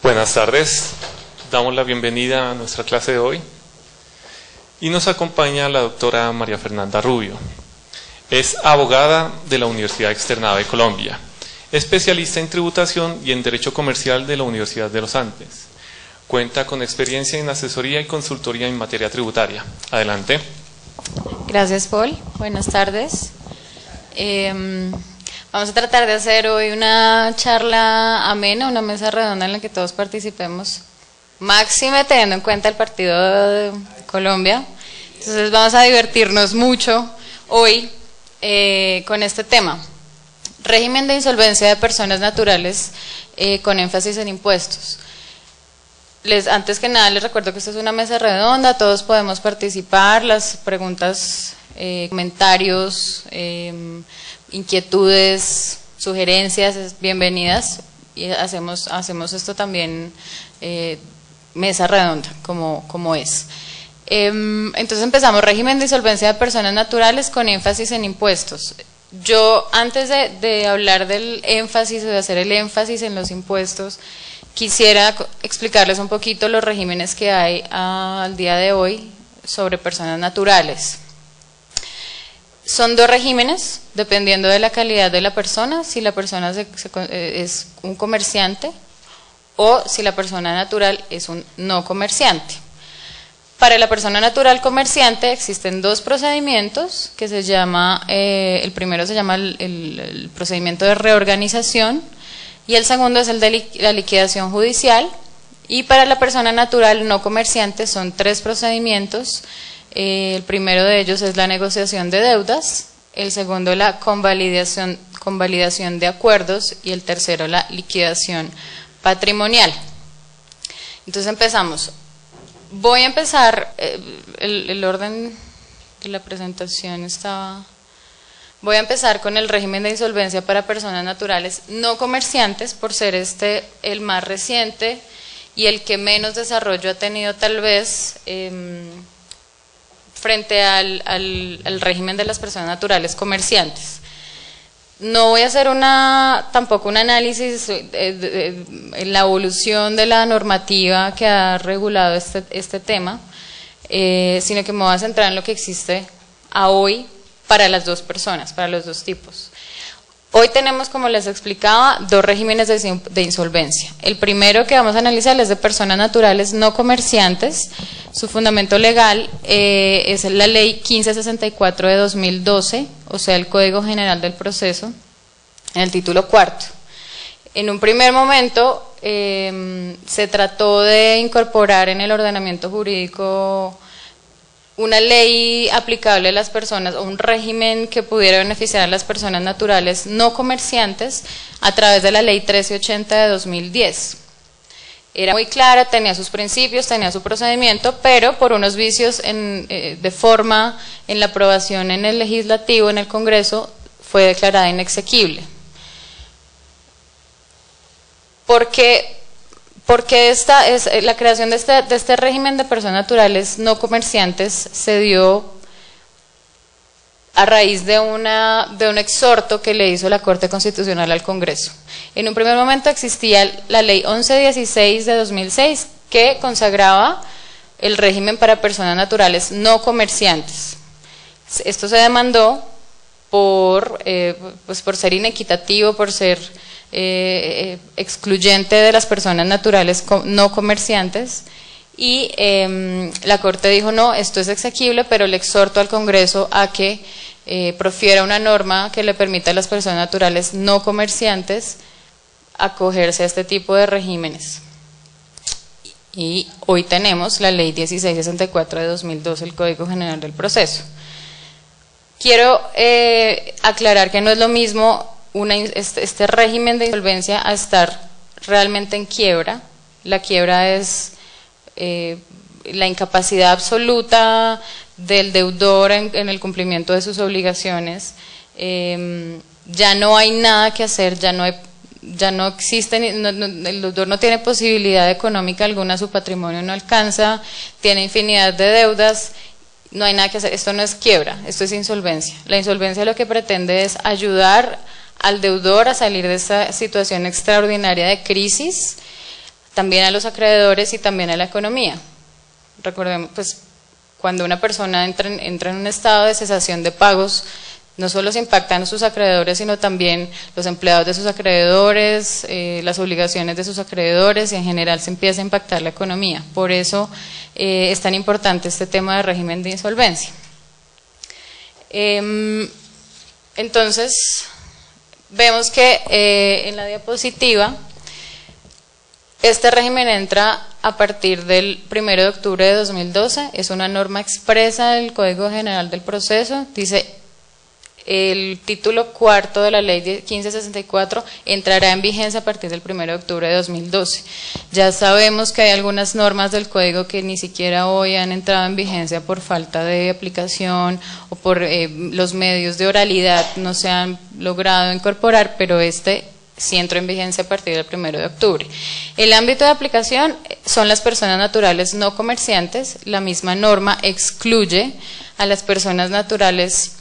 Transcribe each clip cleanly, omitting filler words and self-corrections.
Buenas tardes, damos la bienvenida a nuestra clase de hoy y nos acompaña la doctora María Fernanda Rubio. Es abogada de la Universidad Externada de Colombia, especialista en tributación y en Derecho Comercial de la Universidad de los Andes. Cuenta con experiencia en asesoría y consultoría en materia tributaria. Adelante. Gracias, Paul. Buenas tardes. Vamos a tratar de hacer hoy una charla amena, una mesa redonda en la que todos participemos, máxime teniendo en cuenta el partido de Colombia. Entonces vamos a divertirnos mucho hoy con este tema. Régimen de insolvencia de personas naturales con énfasis en impuestos. Antes que nada les recuerdo que esta es una mesa redonda, todos podemos participar, las preguntas, comentarios, inquietudes, sugerencias, bienvenidas, y hacemos esto también mesa redonda, como es. Entonces empezamos, régimen de insolvencia de personas naturales con énfasis en impuestos. Yo, antes de hablar del énfasis, de hacer el énfasis en los impuestos, quisiera explicarles un poquito los regímenes que hay al día de hoy sobre personas naturales. Son dos regímenes, dependiendo de la calidad de la persona, si la persona es un comerciante o si la persona natural es un no comerciante. Para la persona natural comerciante existen dos procedimientos que se llama, el primero se llama el procedimiento de reorganización y el segundo es el de la liquidación judicial. Y para la persona natural no comerciante son tres procedimientos. El primero de ellos es la negociación de deudas, el segundo la convalidación de acuerdos y el tercero la liquidación patrimonial. Entonces empezamos. Voy a empezar, el orden de la presentación estaba... Voy a empezar con el régimen de insolvencia para personas naturales no comerciantes, por ser este el más reciente y el que menos desarrollo ha tenido tal vez frente al régimen de las personas naturales comerciantes. No voy a hacer tampoco un análisis en la evolución de la normativa que ha regulado este tema, sino que me voy a centrar en lo que existe a hoy para las dos personas, para los dos tipos. Hoy tenemos, como les explicaba, dos regímenes de insolvencia. El primero que vamos a analizar es de personas naturales no comerciantes. Su fundamento legal es la Ley 1564 de 2012, o sea, el Código General del Proceso, en el título cuarto. En un primer momento se trató de incorporar en el ordenamiento jurídico una ley aplicable a las personas, o un régimen que pudiera beneficiar a las personas naturales no comerciantes a través de la Ley 1380 de 2010. Era muy clara, tenía sus principios, tenía su procedimiento, pero por unos vicios de forma en la aprobación en el legislativo, en el Congreso, fue declarada inexequible. Porque la creación de este régimen de personas naturales no comerciantes se dio a raíz de un exhorto que le hizo la Corte Constitucional al Congreso. En un primer momento existía la Ley 1116 de 2006 que consagraba el régimen para personas naturales no comerciantes. Esto se demandó por ser inequitativo, por ser excluyente de las personas naturales no comerciantes, y la Corte dijo no, esto es exequible, pero le exhorto al Congreso a que profiera una norma que le permita a las personas naturales no comerciantes acogerse a este tipo de regímenes. Y hoy tenemos la Ley 1664 de 2012, el Código General del Proceso. Quiero aclarar que no es lo mismo este régimen de insolvencia a estar realmente en quiebra. La quiebra es la incapacidad absoluta del deudor en el cumplimiento de sus obligaciones. Ya no hay nada que hacer, ya no existe, el deudor no tiene posibilidad económica alguna, su patrimonio no alcanza, tiene infinidad de deudas, no hay nada que hacer. Esto no es quiebra, esto es insolvencia. La insolvencia lo que pretende es ayudar al deudor a salir de esta situación extraordinaria de crisis, también a los acreedores y también a la economía. Recordemos, pues, cuando una persona entra en un estado de cesación de pagos, no solo se impactan sus acreedores, sino también los empleados de sus acreedores, las obligaciones de sus acreedores, y en general se empieza a impactar la economía. Por eso es tan importante este tema de régimen de insolvencia. Entonces, vemos que en la diapositiva, este régimen entra a partir del 1 de octubre de 2012, es una norma expresa del Código General del Proceso, dice el título cuarto de la ley 1564 entrará en vigencia a partir del 1 de octubre de 2012. Ya sabemos que hay algunas normas del código que ni siquiera hoy han entrado en vigencia por falta de aplicación o por los medios de oralidad no se han logrado incorporar, pero este sí entró en vigencia a partir del 1 de octubre. El ámbito de aplicación son las personas naturales no comerciantes. La misma norma excluye a las personas naturales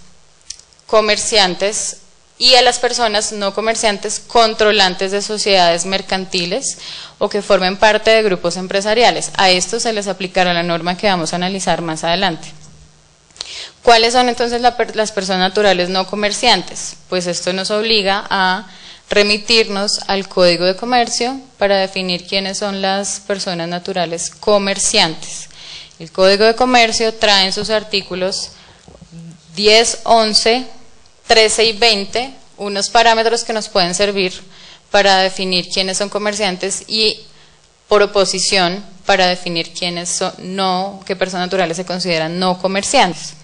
comerciantes y a las personas no comerciantes controlantes de sociedades mercantiles o que formen parte de grupos empresariales. A estos se les aplicará la norma que vamos a analizar más adelante. ¿Cuáles son entonces las personas naturales no comerciantes? Pues esto nos obliga a remitirnos al Código de Comercio para definir quiénes son las personas naturales comerciantes. El Código de Comercio trae en sus artículos 10, 11, 13 y 20 unos parámetros que nos pueden servir para definir quiénes son comerciantes y por oposición para definir quiénes son qué personas naturales se consideran no comerciantes.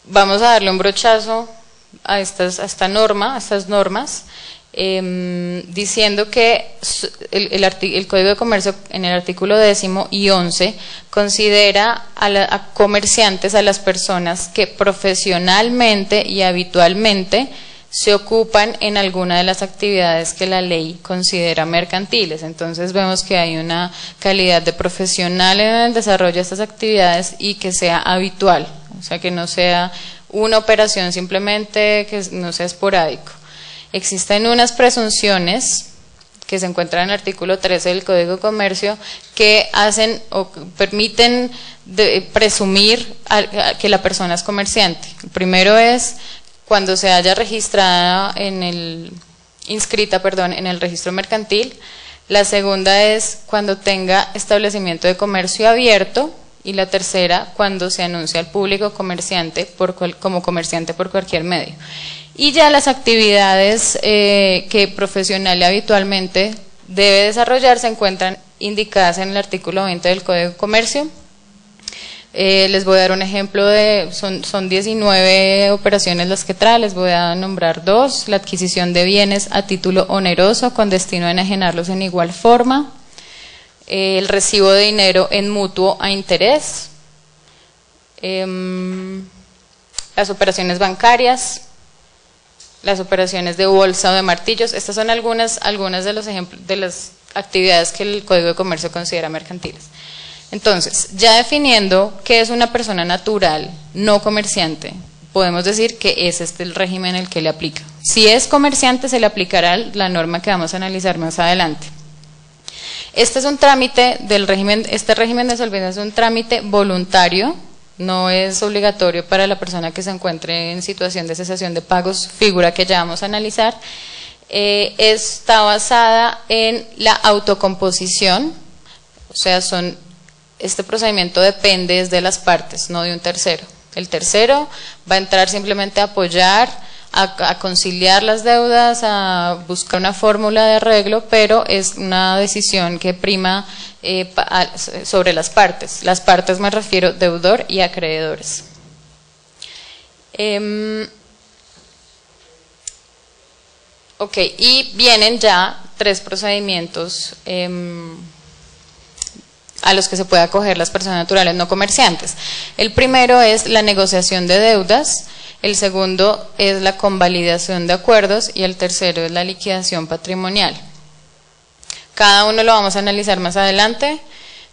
Vamos a darle un brochazo a estas normas, diciendo que el Código de Comercio en el artículo 10 y 11 considera a comerciantes a las personas que profesionalmente y habitualmente se ocupan en alguna de las actividades que la ley considera mercantiles. Entonces vemos que hay una calidad de profesional en el desarrollo de estas actividades y que sea habitual, o sea que no sea una operación simplemente, que no sea esporádico. Existen unas presunciones que se encuentran en el artículo 13 del Código de Comercio que hacen o permiten presumir que la persona es comerciante. El primero es cuando se haya inscrita en el registro mercantil. La segunda es cuando tenga establecimiento de comercio abierto. Y la tercera, cuando se anuncia al público como comerciante por cualquier medio. Y ya las actividades que profesional y habitualmente debe desarrollar se encuentran indicadas en el artículo 20 del Código de Comercio. Les voy a dar un ejemplo son 19 operaciones las que trae, les voy a nombrar dos: la adquisición de bienes a título oneroso con destino a enajenarlos en igual forma, el recibo de dinero en mutuo a interés, las operaciones bancarias, las operaciones de bolsa o de martillos. Estas son algunas de los ejemplos de las actividades que el Código de Comercio considera mercantiles. Entonces, ya definiendo qué es una persona natural no comerciante, podemos decir que es el régimen el que le aplica. Si es comerciante, se le aplicará la norma que vamos a analizar más adelante. Este es un trámite este régimen de insolvencia es un trámite voluntario, no es obligatorio para la persona que se encuentre en situación de cesación de pagos, figura que ya vamos a analizar. Está basada en la autocomposición, o sea, este procedimiento depende de las partes, no de un tercero. El tercero va a entrar simplemente a apoyar, a conciliar las deudas, a buscar una fórmula de arreglo, pero es una decisión que prima sobre las partes. Las partes me refiero deudor y acreedores. Ok, y vienen ya 3 procedimientos a los que se puede acoger las personas naturales no comerciantes. El primero es la negociación de deudas, el segundo es la convalidación de acuerdos y el tercero es la liquidación patrimonial. Cada uno lo vamos a analizar más adelante,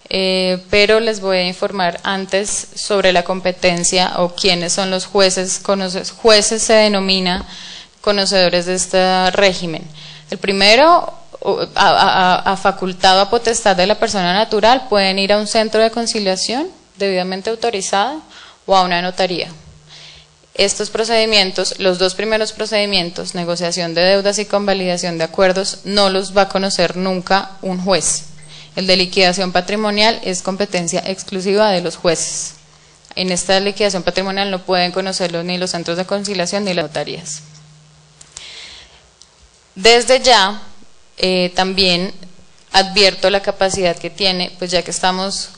pero les voy a informar antes sobre la competencia o quiénes son los jueces. Jueces se denomina conocedores de este régimen. El primero a facultad o a potestad de la persona natural, pueden ir a un centro de conciliación debidamente autorizado o a una notaría. Estos procedimientos, los dos primeros procedimientos, negociación de deudas y convalidación de acuerdos, no los va a conocer nunca un juez. El de liquidación patrimonial es competencia exclusiva de los jueces. En esta liquidación patrimonial no pueden conocerlo ni los centros de conciliación ni las notarías. Desde ya, también advierto la capacidad que tiene, pues ya que estamos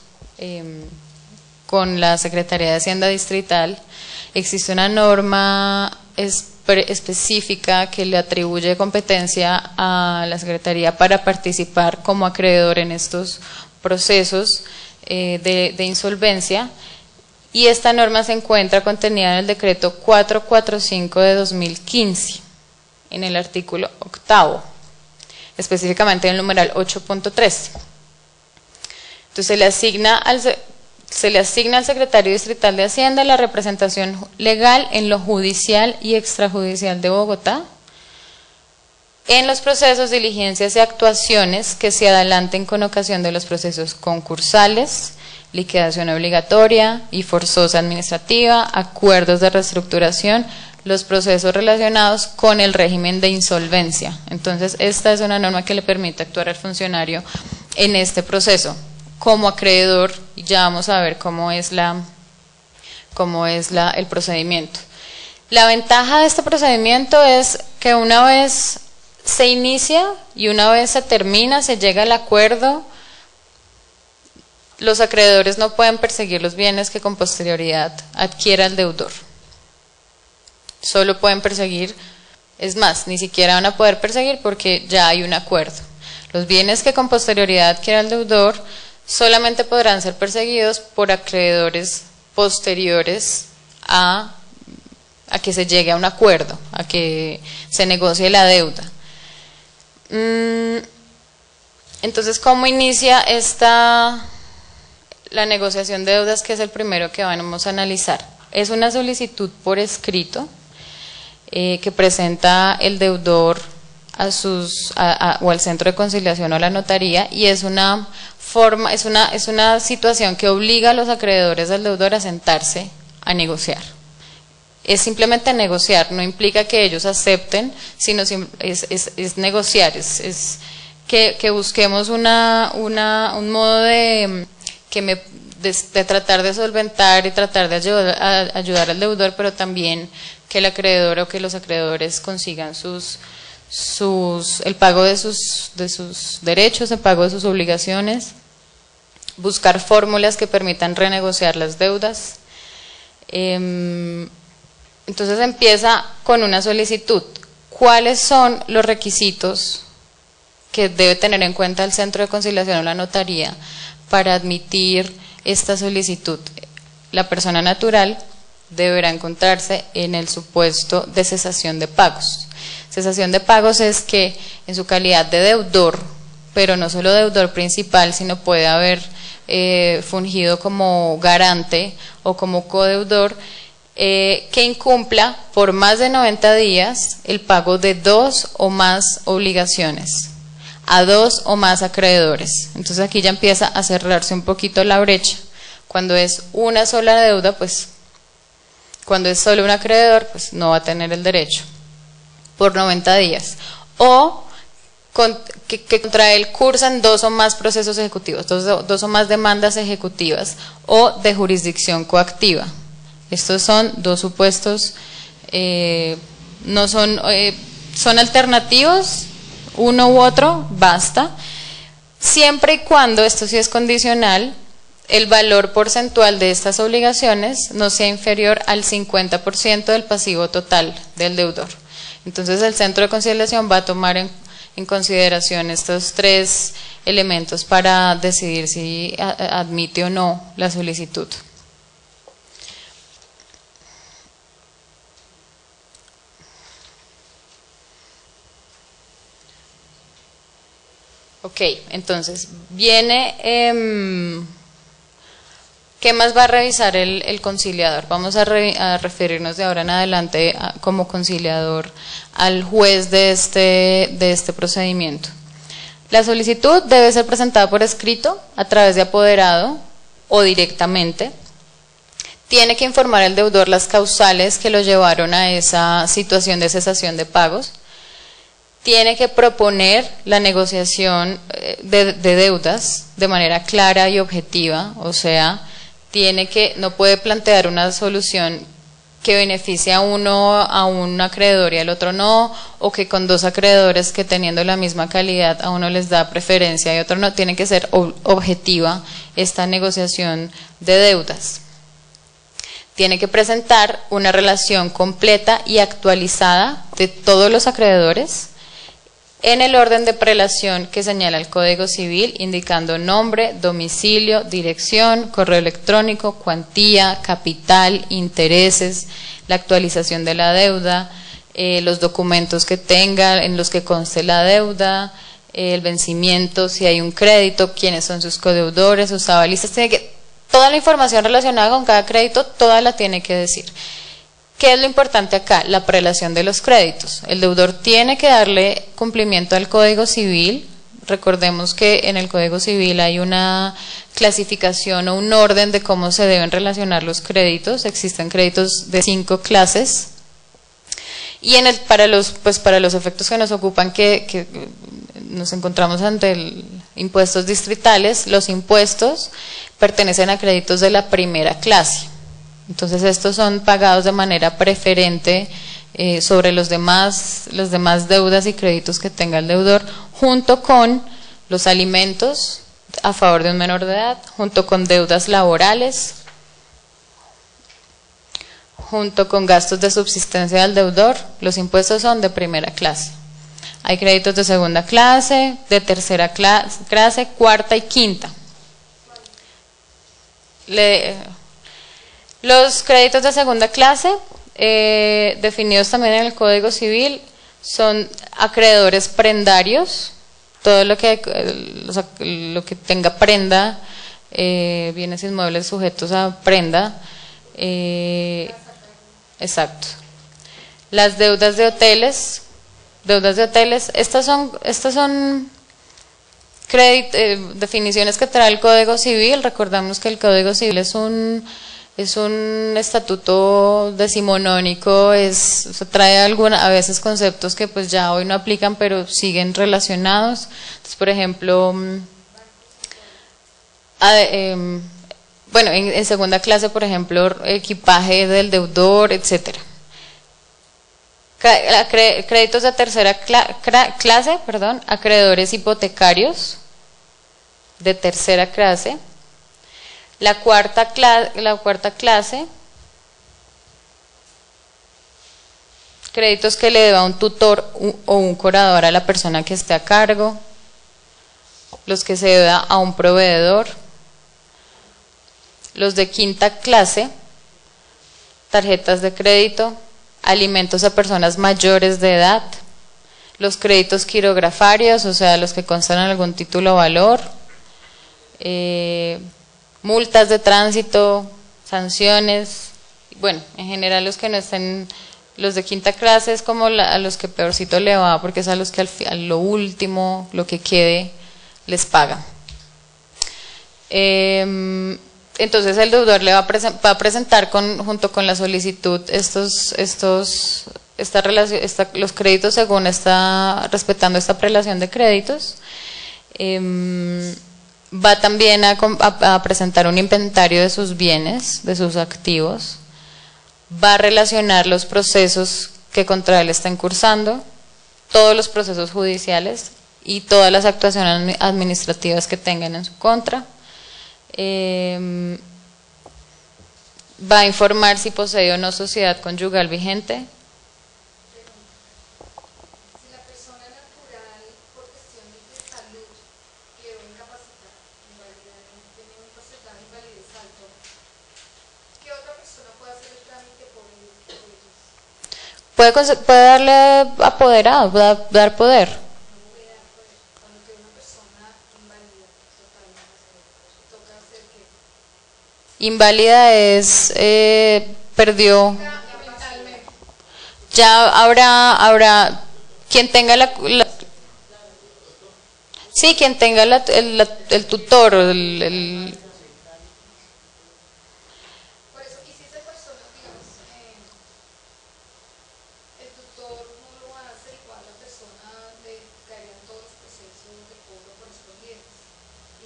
con la Secretaría de Hacienda Distrital, existe una norma específica que le atribuye competencia a la Secretaría para participar como acreedor en estos procesos de insolvencia, y esta norma se encuentra contenida en el decreto 445 de 2015, en el artículo 8º, específicamente en el numeral 8.3. Entonces se le asigna al secretario distrital de Hacienda la representación legal en lo judicial y extrajudicial de Bogotá, en los procesos, diligencias y actuaciones que se adelanten con ocasión de los procesos concursales, liquidación obligatoria y forzosa administrativa, acuerdos de reestructuración, los procesos relacionados con el régimen de insolvencia. Entonces, esta es una norma que le permite actuar al funcionario en este proceso como acreedor, y ya vamos a ver cómo es el procedimiento. La ventaja de este procedimiento es que una vez se inicia y una vez se termina, se llega al acuerdo, los acreedores no pueden perseguir los bienes que con posterioridad adquiera el deudor. Solo pueden perseguir, es más, ni siquiera van a poder perseguir porque ya hay un acuerdo. Los bienes que con posterioridad adquiera el deudor solamente podrán ser perseguidos por acreedores posteriores a que se llegue a un acuerdo, a que se negocie la deuda. Entonces, ¿cómo inicia la negociación de deudas, que es el primero que vamos a analizar? Es una solicitud por escrito que presenta el deudor o al centro de conciliación o a la notaría, y es una situación que obliga a los acreedores del deudor a sentarse a negociar. Es simplemente negociar, no implica que ellos acepten, sino es negociar, es que busquemos un modo de tratar de solventar y tratar de ayudar al deudor, pero también que el acreedor o que los acreedores consigan el pago de sus derechos, el pago de sus obligaciones, buscar fórmulas que permitan renegociar las deudas. Entonces empieza con una solicitud. ¿Cuáles son los requisitos que debe tener en cuenta el centro de conciliación o la notaría para admitir esta solicitud? La persona natural deberá encontrarse en el supuesto de cesación de pagos. Cesación de pagos es que en su calidad de deudor, pero no solo deudor principal, sino puede haber fungido como garante o como codeudor, que incumpla por más de 90 días el pago de 2 o más obligaciones a 2 o más acreedores. Entonces aquí ya empieza a cerrarse un poquito la brecha. Cuando es una sola deuda, pues cuando es solo un acreedor, pues no va a tener el derecho por 90 días. O que contra él cursan 2 o más procesos ejecutivos, dos o más demandas ejecutivas o de jurisdicción coactiva. Estos son dos supuestos, no son, son alternativos, uno u otro, basta, siempre y cuando, esto sí es condicional, el valor porcentual de estas obligaciones no sea inferior al 50% del pasivo total del deudor. Entonces el centro de conciliación va a tomar en consideración estos 3 elementos para decidir si admite o no la solicitud. Ok, entonces viene, ¿qué más va a revisar el conciliador? Vamos a referirnos de ahora en adelante como conciliador al juez de este procedimiento. La solicitud debe ser presentada por escrito, a través de apoderado o directamente. Tiene que informar al deudor las causales que lo llevaron a esa situación de cesación de pagos. Tiene que proponer la negociación de deudas de manera clara y objetiva, o sea, no puede plantear una solución que beneficie a uno, a un acreedor y al otro no, o que con dos acreedores que teniendo la misma calidad a uno les da preferencia y a otro no. Tiene que ser objetiva esta negociación de deudas. Tiene que presentar una relación completa y actualizada de todos los acreedores en el orden de prelación que señala el Código Civil, indicando nombre, domicilio, dirección, correo electrónico, cuantía, capital, intereses, la actualización de la deuda, los documentos que tenga en los que conste la deuda, el vencimiento, si hay un crédito, quiénes son sus codeudores, sus avalistas. Toda la información relacionada con cada crédito, toda la tiene que decir. ¿Qué es lo importante acá? La prelación de los créditos. El deudor tiene que darle cumplimiento al Código Civil. Recordemos que en el Código Civil hay una clasificación o un orden de cómo se deben relacionar los créditos. Existen créditos de 5 clases. Y para los efectos que nos ocupan, que nos encontramos ante impuestos distritales, los impuestos pertenecen a créditos de la primera clase. Entonces estos son pagados de manera preferente sobre los demás deudas y créditos que tenga el deudor, junto con los alimentos a favor de un menor de edad, junto con deudas laborales, junto con gastos de subsistencia del deudor. Los impuestos son de primera clase. Hay créditos de segunda clase, de tercera clase, cuarta y quinta. Los créditos de segunda clase, definidos también en el Código Civil, son acreedores prendarios. Todo lo que tenga prenda, bienes inmuebles sujetos a prenda. Exacto. Las deudas de hoteles, estas son definiciones que trae el Código Civil. Recordamos que el Código Civil es un estatuto decimonónico, trae a veces conceptos que pues ya hoy no aplican, pero siguen relacionados. Entonces, por ejemplo, en segunda clase, por ejemplo, equipaje del deudor, etcétera. Créditos de tercera clase, acreedores hipotecarios de tercera clase. La cuarta clase, créditos que le deba un tutor o un curador a la persona que esté a cargo, los que se deba a un proveedor. Los de quinta clase, tarjetas de crédito, alimentos a personas mayores de edad, los créditos quirografarios, o sea, los que constan en algún título o valor, multas de tránsito, sanciones. Bueno, en general los que no estén, los de quinta clase es como a los que peorcito le va, porque es a los que a lo último, lo que quede, les paga. Entonces el deudor le va a presentar junto con la solicitud los créditos según respetando esta prelación de créditos. Va también a presentar un inventario de sus bienes, de sus activos. Va a relacionar los procesos que contra él están cursando, todos los procesos judiciales y todas las actuaciones administrativas que tengan en su contra. Va a informar si posee o no sociedad conyugal vigente. Si la persona natural, por cuestiones de salud, quedó incapacitada, tiene un porcentaje de invalidez alto, ¿qué otra persona puede hacer el trámite por ellos? Puede darle apoderado, dar poder. Inválida es, perdió. Ya habrá quien tenga Sí, quien tenga el tutor, el Por eso, y si esa persona, digamos, el tutor no lo hace, igual la persona le caerían todos los procesos de cobro correspondientes,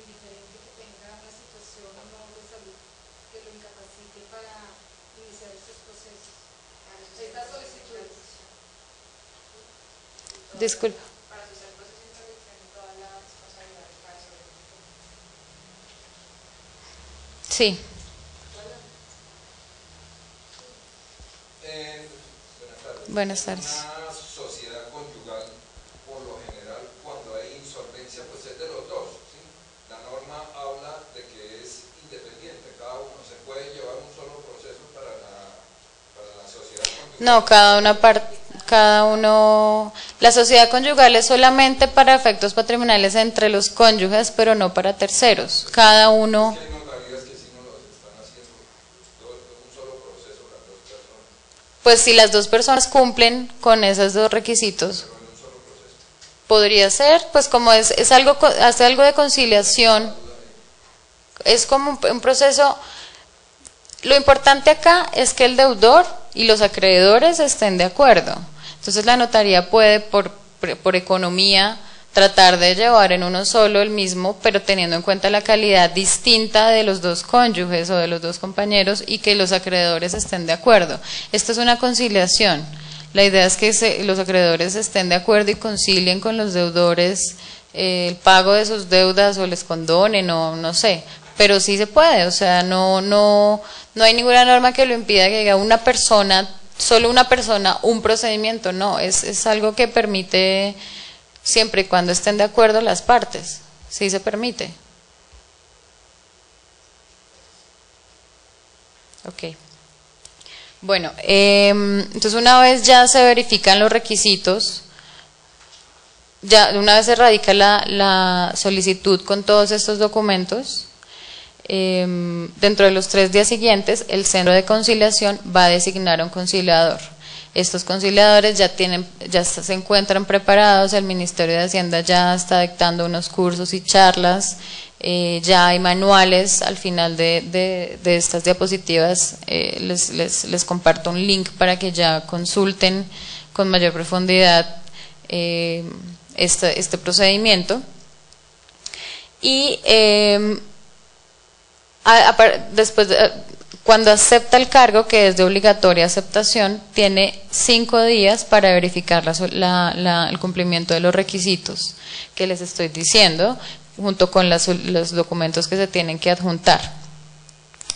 indiferente que tenga una situación o no de salud que lo incapacite para iniciar estos procesos. Estas solicitudes. disculpa. Sí. Buenas tardes. Una sociedad conyugal, por lo general, cuando hay insolvencia, pues es de los dos, ¿sí? La norma habla de que es independiente, cada uno se puede llevar un solo proceso para la sociedad conyugal. No, la sociedad conyugal es solamente para efectos patrimoniales entre los cónyuges, pero no para terceros. Cada uno. Es que hay notarias que sí no los están haciendo, un solo proceso las dos personas. Pues si las dos personas cumplen con esos dos requisitos, podría ser, pues como es algo, hace algo de conciliación, es como un proceso. Lo importante acá es que el deudor y los acreedores estén de acuerdo. Entonces la notaría puede, por economía, tratar de llevar en uno solo el mismo, pero teniendo en cuenta la calidad distinta de los dos cónyuges o de los dos compañeros y que los acreedores estén de acuerdo. Esto es una conciliación. La idea es que los acreedores estén de acuerdo y concilien con los deudores el pago de sus deudas o les condonen o no sé. Pero sí se puede, o sea, no hay ninguna norma que lo impida, que diga una persona, solo una persona, un procedimiento, no, es algo que permite siempre y cuando estén de acuerdo las partes, sí se permite. Ok. Bueno, entonces una vez ya se verifican los requisitos, ya una vez se radica la solicitud con todos estos documentos, dentro de los 3 días siguientes el centro de conciliación va a designar a un conciliador. Estos conciliadores ya se encuentran preparados, el Ministerio de Hacienda ya está dictando unos cursos y charlas, ya hay manuales. Al final de estas diapositivas les comparto un link para que ya consulten con mayor profundidad este procedimiento. Y después, cuando acepta el cargo, que es de obligatoria aceptación, tiene 5 días para verificar el cumplimiento de los requisitos que les estoy diciendo, junto con los documentos que se tienen que adjuntar.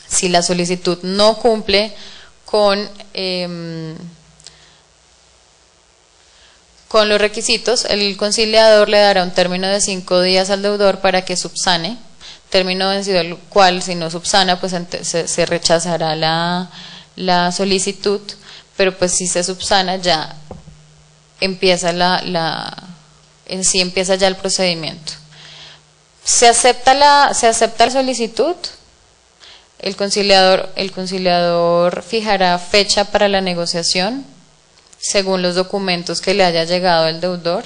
Si la solicitud no cumple con los requisitos, el conciliador le dará un término de 5 días al deudor para que subsane, término vencido el cual, si no subsana, pues se rechazará la solicitud, pero pues si se subsana ya empieza en sí empieza ya el procedimiento. Se acepta la solicitud, el conciliador fijará fecha para la negociación según los documentos que le haya llegado el deudor.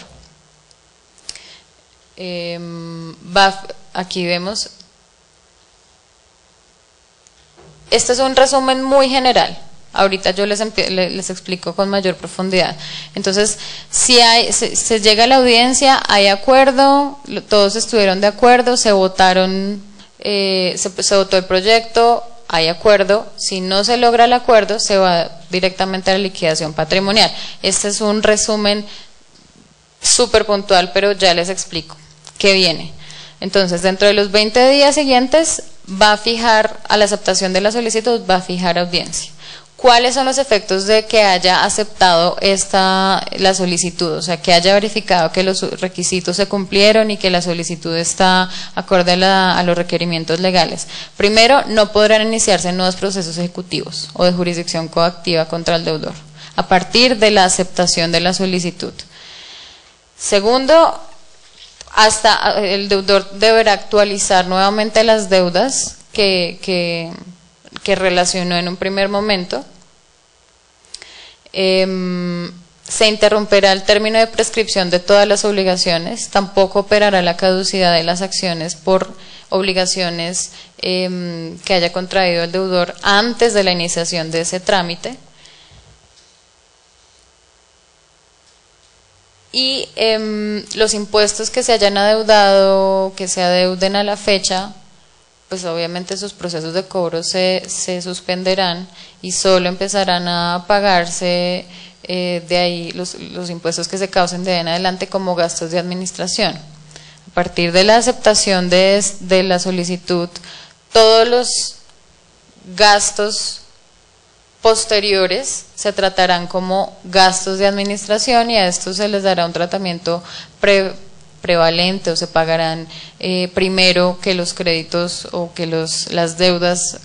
Aquí vemos, este es un resumen muy general, ahorita yo les explico con mayor profundidad. Entonces, si se llega a la audiencia, hay acuerdo, todos estuvieron de acuerdo, se votó el proyecto, hay acuerdo. Si no se logra el acuerdo, se va directamente a la liquidación patrimonial. Este es un resumen súper puntual, pero ya les explico qué viene. Entonces, dentro de los 20 días siguientes, va a fijar, a la aceptación de la solicitud, va a fijar audiencia. ¿Cuáles son los efectos de que haya aceptado la solicitud? O sea, que haya verificado que los requisitos se cumplieron y que la solicitud está acorde a los requerimientos legales. Primero, no podrán iniciarse nuevos procesos ejecutivos o de jurisdicción coactiva contra el deudor a partir de la aceptación de la solicitud. Segundo, hasta el deudor deberá actualizar nuevamente las deudas que relacionó en un primer momento. Se interrumperá el término de prescripción de todas las obligaciones, tampoco operará la caducidad de las acciones por obligaciones que haya contraído el deudor antes de la iniciación de ese trámite. Y los impuestos que se hayan adeudado, que se adeuden a la fecha, pues obviamente sus procesos de cobro se suspenderán y solo empezarán a pagarse de ahí los impuestos que se causen de ahí en adelante como gastos de administración. A partir de la aceptación de la solicitud, todos los gastos posteriores se tratarán como gastos de administración y a estos se les dará un tratamiento prevalente o se pagarán primero que los créditos o que las deudas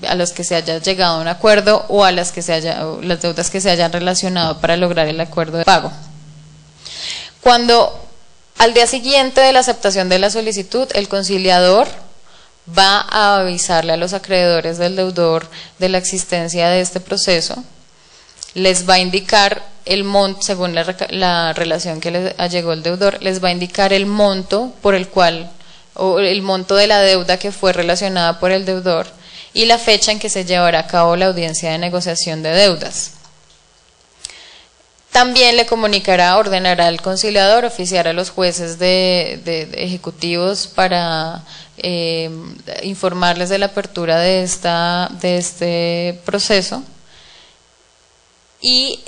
a las que se haya llegado a un acuerdo o a las deudas que se hayan relacionado para lograr el acuerdo de pago. Cuando al día siguiente de la aceptación de la solicitud, el conciliador va a avisarle a los acreedores del deudor de la existencia de este proceso, les va a indicar el monto, según la relación que les allegó el deudor, les va a indicar el monto por el cual, o el monto de la deuda que fue relacionada por el deudor y la fecha en que se llevará a cabo la audiencia de negociación de deudas. También le ordenará al conciliador oficiar a los jueces de ejecutivos para informarles de la apertura de este proceso. Y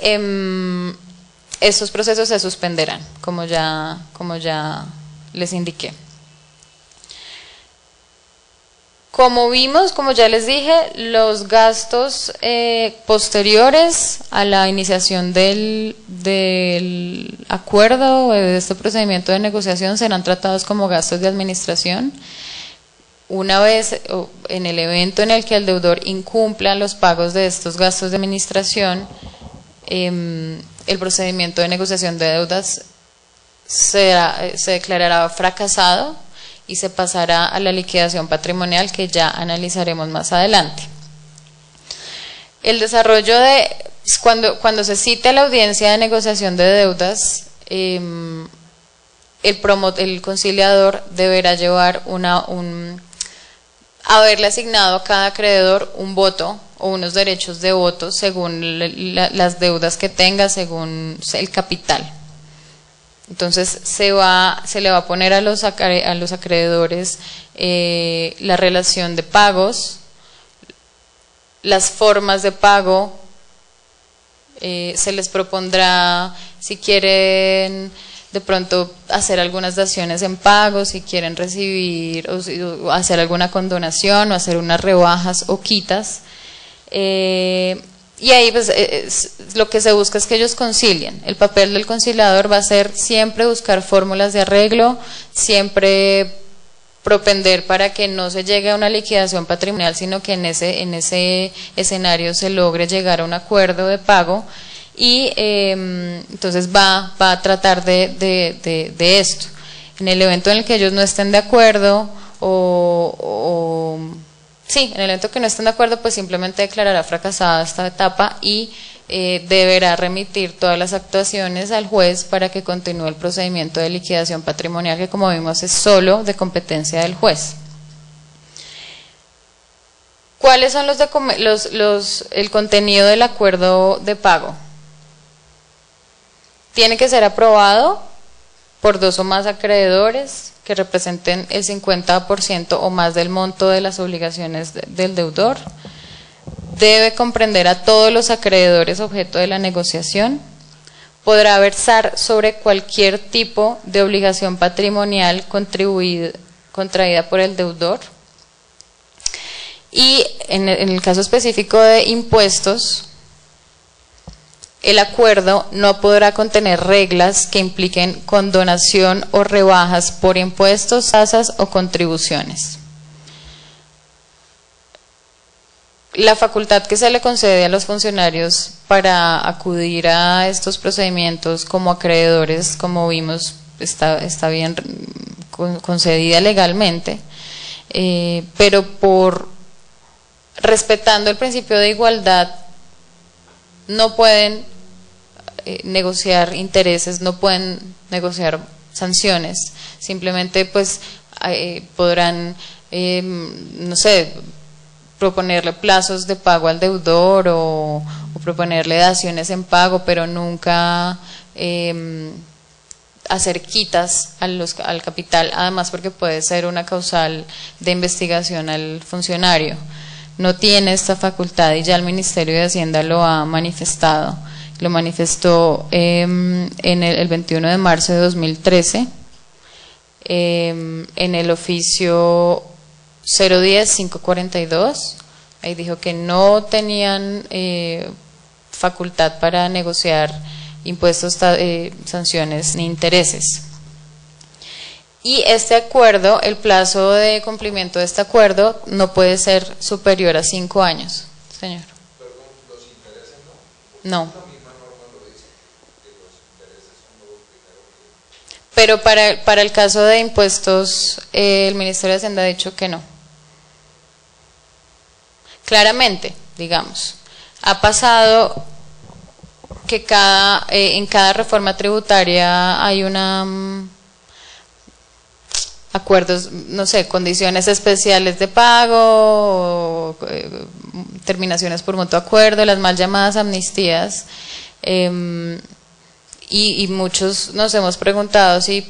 estos procesos se suspenderán, como ya les indiqué. Como vimos, como ya les dije, los gastos posteriores a la iniciación del acuerdo o de este procedimiento de negociación serán tratados como gastos de administración. Una vez en el evento en el que el deudor incumpla los pagos de estos gastos de administración, el procedimiento de negociación de deudas se declarará fracasado y se pasará a la liquidación patrimonial que ya analizaremos más adelante. El desarrollo cuando se cite la audiencia de negociación de deudas, el conciliador deberá llevar haberle asignado a cada acreedor un voto o unos derechos de voto según las deudas que tenga, según el capital. Entonces se le va a poner a los acreedores la relación de pagos, las formas de pago, se les propondrá si quieren de pronto hacer algunas daciones en pago, si quieren recibir o hacer alguna condonación o hacer unas rebajas o quitas. Y ahí pues lo que se busca es que ellos concilien. El papel del conciliador va a ser siempre buscar fórmulas de arreglo, siempre propender para que no se llegue a una liquidación patrimonial, sino que en ese escenario se logre llegar a un acuerdo de pago y entonces va a tratar de esto. En el evento en el que ellos no estén de acuerdo en el evento que no estén de acuerdo, pues simplemente declarará fracasada esta etapa y deberá remitir todas las actuaciones al juez para que continúe el procedimiento de liquidación patrimonial, que como vimos es solo de competencia del juez. ¿Cuáles son el contenido del acuerdo de pago? Tiene que ser aprobado por 2 o más acreedores que representen el 50% o más del monto de las obligaciones del deudor. Debe comprender a todos los acreedores objeto de la negociación. Podrá versar sobre cualquier tipo de obligación patrimonial contraída por el deudor. Y en el caso específico de impuestos, el acuerdo no podrá contener reglas que impliquen condonación o rebajas por impuestos, tasas o contribuciones. La facultad que se le concede a los funcionarios para acudir a estos procedimientos como acreedores, como vimos, está bien concedida legalmente, pero respetando el principio de igualdad, no pueden negociar intereses, no pueden negociar sanciones, simplemente pues podrán, no sé, proponerle plazos de pago al deudor o proponerle daciones en pago, pero nunca hacer quitas al capital, además porque puede ser una causal de investigación al funcionario. No tiene esta facultad y ya el Ministerio de Hacienda lo ha manifestado. Lo manifestó en el 21 de marzo de 2013 en el oficio 010-542. Ahí dijo que no tenían facultad para negociar impuestos, sanciones ni intereses. Y este acuerdo, el plazo de cumplimiento de este acuerdo no puede ser superior a 5 años, señor. Perdón, los intereses No. La misma norma lo dice, que los intereses son lo primero que... Pero para el caso de impuestos, el Ministerio de Hacienda ha dicho que no. Claramente, digamos, ha pasado que en cada reforma tributaria hay acuerdos, no sé, condiciones especiales de pago, terminaciones por mutuo acuerdo, las mal llamadas amnistías, y muchos nos hemos preguntado si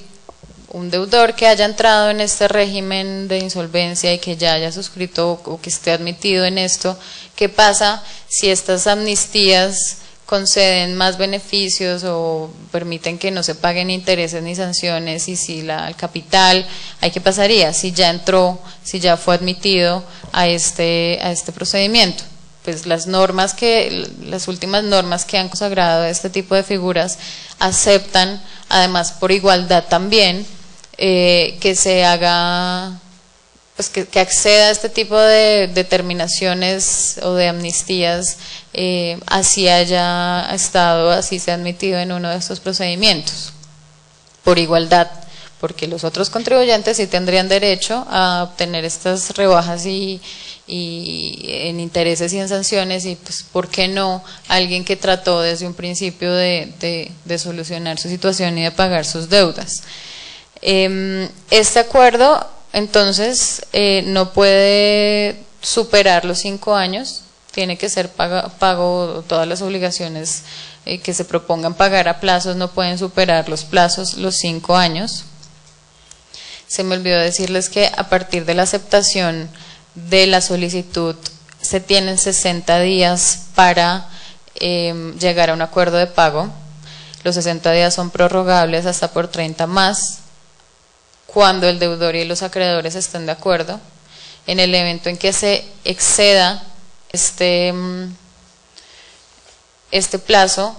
un deudor que haya entrado en este régimen de insolvencia y que ya haya suscrito o que esté admitido en esto, ¿qué pasa si estas amnistías conceden más beneficios o permiten que no se paguen intereses ni sanciones, y si el capital, ¿ahí qué pasaría? Si ya entró, si ya fue admitido a este procedimiento. Pues las últimas normas que han consagrado este tipo de figuras aceptan, además por igualdad también, que se haga, pues que acceda a este tipo de determinaciones o de amnistías, así haya estado, así se ha admitido en uno de estos procedimientos, por igualdad, porque los otros contribuyentes sí tendrían derecho a obtener estas rebajas y en intereses y en sanciones, y pues ¿por qué no alguien que trató desde un principio de solucionar su situación y de pagar sus deudas? Este acuerdo entonces no puede superar los 5 años, tiene que ser pago todas las obligaciones que se propongan pagar a plazos, no pueden superar los plazos, los 5 años. Se me olvidó decirles que a partir de la aceptación de la solicitud se tienen 60 días para llegar a un acuerdo de pago. Los 60 días son prorrogables hasta por 30 más, cuando el deudor y los acreedores estén de acuerdo. En el evento en que se exceda este plazo,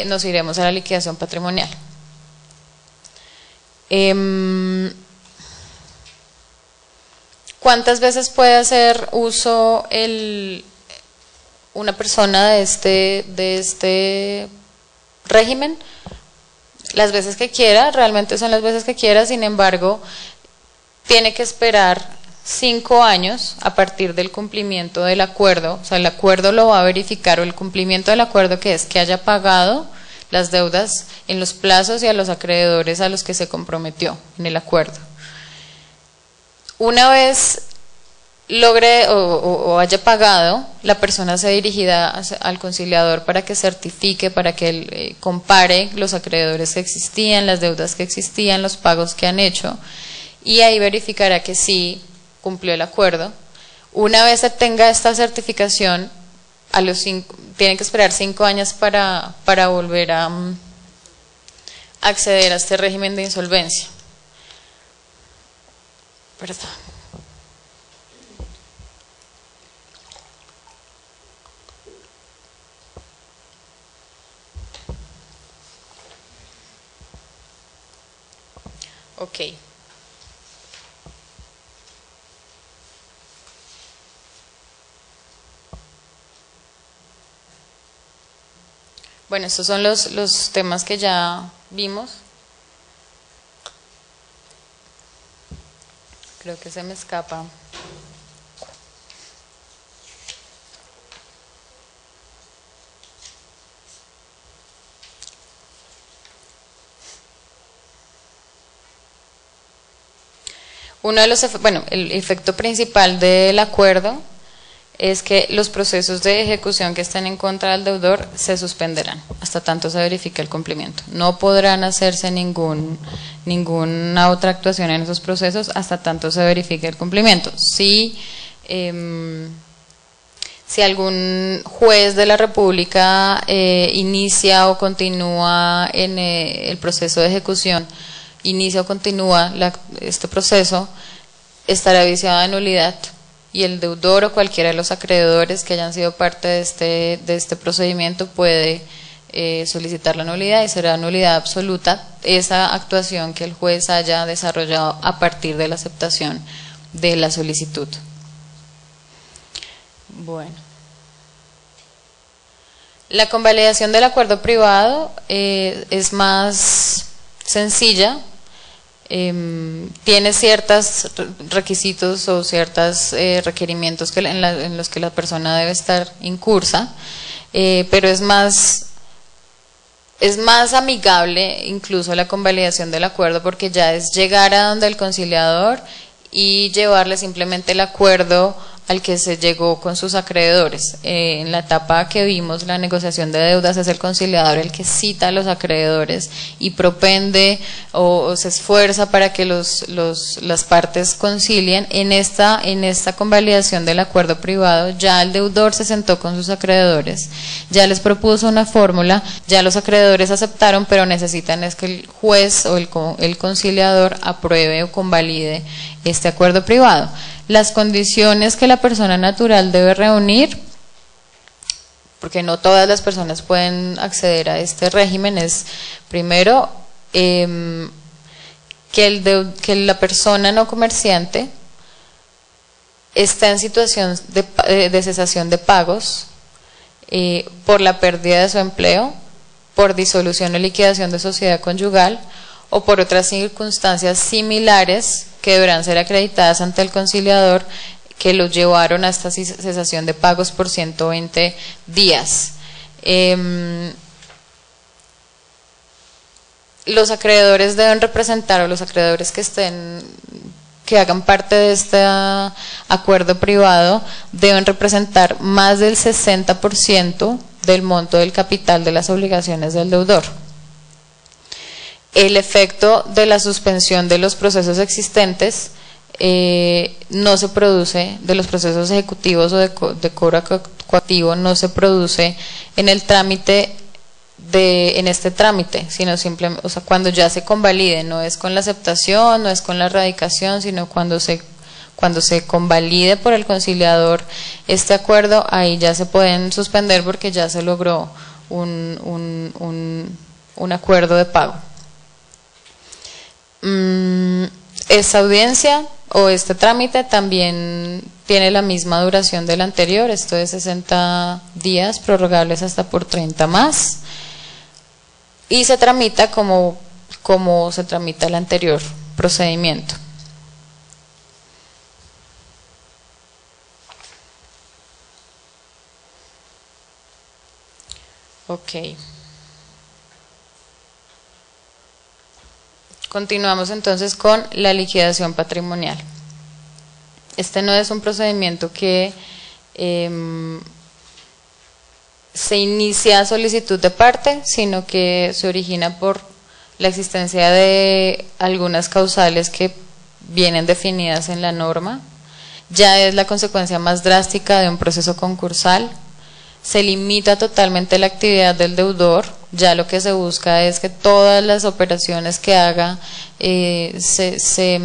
nos iremos a la liquidación patrimonial. ¿Cuántas veces puede hacer uso una persona de este régimen? Las veces que quiera, realmente son las veces que quiera. Sin embargo, tiene que esperar 5 años a partir del cumplimiento del acuerdo. O sea, el acuerdo lo va a verificar, o el cumplimiento del acuerdo, que es que haya pagado las deudas en los plazos y a los acreedores a los que se comprometió en el acuerdo. Una vez logre o haya pagado, la persona se dirigirá al conciliador para que certifique, para que él compare los acreedores que existían, las deudas que existían, los pagos que han hecho, y ahí verificará que sí cumplió el acuerdo. Una vez se tenga esta certificación, tiene que esperar 5 años para volver a acceder a este régimen de insolvencia. Perdón. Ok. Bueno, estos son los temas que ya vimos. Creo que se me escapa. Uno de los, bueno, el efecto principal del acuerdo es que los procesos de ejecución que estén en contra del deudor se suspenderán hasta tanto se verifique el cumplimiento. No podrán hacerse ninguna otra actuación en esos procesos hasta tanto se verifique el cumplimiento. Si algún juez de la República inicia o continúa en el proceso de ejecución, inicia o continúa este proceso, estará viciado de nulidad y el deudor o cualquiera de los acreedores que hayan sido parte de este procedimiento puede solicitar la nulidad y será nulidad absoluta esa actuación que el juez haya desarrollado a partir de la aceptación de la solicitud. Bueno. La convalidación del acuerdo privado es más sencilla, tiene ciertos requisitos o ciertos requerimientos en los que la persona debe estar incursa, pero es más amigable incluso la convalidación del acuerdo porque ya es llegar a donde el conciliador y llevarle simplemente el acuerdo al que se llegó con sus acreedores. En la etapa que vimos, la negociación de deudas, es el conciliador el que cita a los acreedores y propende o se esfuerza para que las partes concilien. En esta convalidación del acuerdo privado, ya el deudor se sentó con sus acreedores, ya les propuso una fórmula, ya los acreedores aceptaron, pero necesitan es que el juez o el conciliador apruebe o convalide este acuerdo privado. Las condiciones que la persona natural debe reunir, porque no todas las personas pueden acceder a este régimen, es primero que la persona no comerciante está en situación de cesación de pagos por la pérdida de su empleo, por disolución o liquidación de sociedad conyugal o por otras circunstancias similares que deberán ser acreditadas ante el conciliador que los llevaron a esta cesación de pagos por 120 días. Los acreedores deben representar, o los acreedores que hagan parte de este acuerdo privado deben representar más del 60% del monto del capital de las obligaciones del deudor. El efecto de la suspensión de los procesos existentes no se produce, de los procesos ejecutivos o de cobro coactivo, no se produce en el trámite en este trámite, sino simplemente, o sea, cuando ya se convalide, no es con la aceptación, no es con la radicación, sino cuando se convalide por el conciliador este acuerdo, ahí ya se pueden suspender porque ya se logró un acuerdo de pago. Esta audiencia o este trámite también tiene la misma duración del anterior, esto es 60 días, prorrogables hasta por 30 más, y se tramita como se tramita el anterior procedimiento. Ok. Continuamos entonces con la liquidación patrimonial. Este no es un procedimiento que se inicia a solicitud de parte, sino que se origina por la existencia de algunas causales que vienen definidas en la norma. Ya es la consecuencia más drástica de un proceso concursal. Se limita totalmente la actividad del deudor, ya lo que se busca es que todas las operaciones que haga se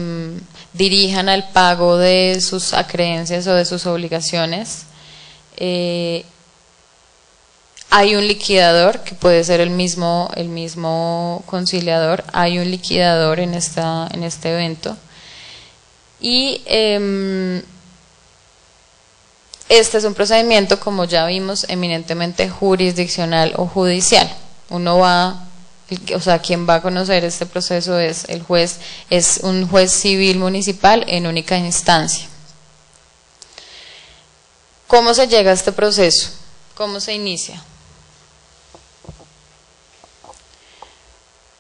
dirijan al pago de sus acreencias o de sus obligaciones. Hay un liquidador, que puede ser el mismo conciliador, hay un liquidador en este evento. Y este es un procedimiento, como ya vimos, eminentemente jurisdiccional o judicial. Quien va a conocer este proceso es el juez, es un juez civil municipal en única instancia. ¿Cómo se llega a este proceso? ¿Cómo se inicia?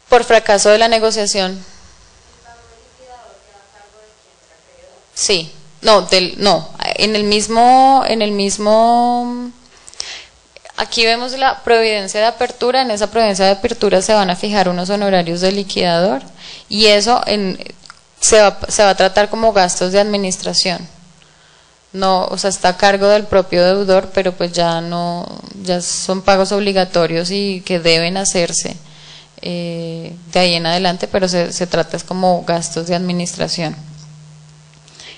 Por fracaso de la negociación. Sí, no, en el mismo, aquí vemos la providencia de apertura. En esa providencia de apertura se van a fijar unos honorarios del liquidador y eso se va a tratar como gastos de administración. No, o sea, está a cargo del propio deudor, pero pues ya son pagos obligatorios y que deben hacerse de ahí en adelante, pero se trata es como gastos de administración.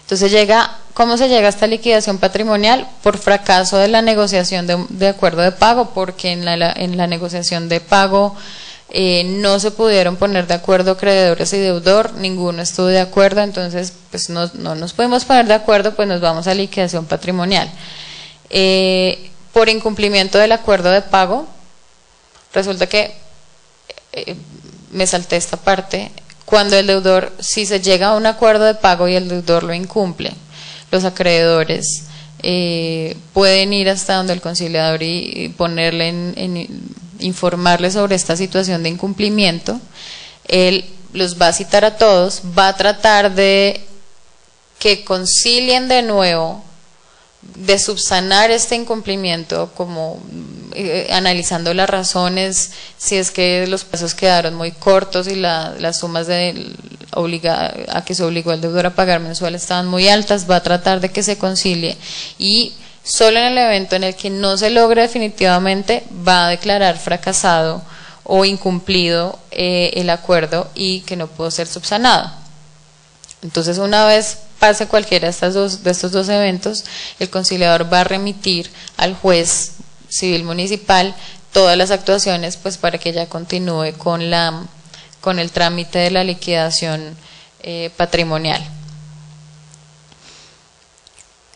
Entonces ¿cómo se llega a esta liquidación patrimonial? Por fracaso de la negociación de acuerdo de pago, porque en la negociación de pago no se pudieron poner de acuerdo acreedores y deudor, ninguno estuvo de acuerdo, entonces pues no nos pudimos poner de acuerdo, pues nos vamos a liquidación patrimonial. Por incumplimiento del acuerdo de pago, resulta que, me salté esta parte, cuando el deudor, si se llega a un acuerdo de pago y el deudor lo incumple, los acreedores pueden ir hasta donde el conciliador y ponerle informarle sobre esta situación de incumplimiento. Él los va a citar a todos, va a tratar de que concilien de nuevo, de subsanar este incumplimiento, como analizando las razones, si es que los plazos quedaron muy cortos y las sumas a que se obligó el deudor a pagar mensual estaban muy altas, va a tratar de que se concilie y solo en el evento en el que no se logre definitivamente va a declarar fracasado o incumplido el acuerdo y que no pudo ser subsanado. Entonces, una vez pase cualquiera de estos dos eventos, el conciliador va a remitir al juez civil municipal todas las actuaciones, pues para que ya continúe con el trámite de la liquidación patrimonial.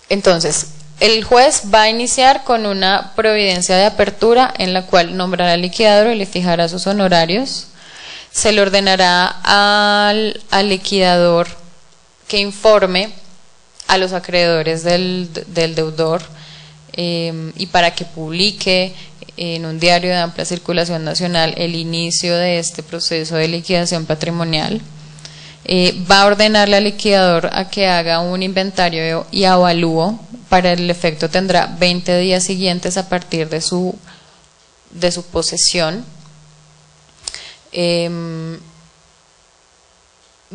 Entonces, el juez va a iniciar con una providencia de apertura en la cual nombrará al liquidador y le fijará sus honorarios. Se le ordenará al liquidador que informe a los acreedores del deudor y para que publique en un diario de amplia circulación nacional el inicio de este proceso de liquidación patrimonial. Va a ordenarle al liquidador a que haga un inventario y avalúo. Para el efecto tendrá 20 días siguientes a partir de su posesión.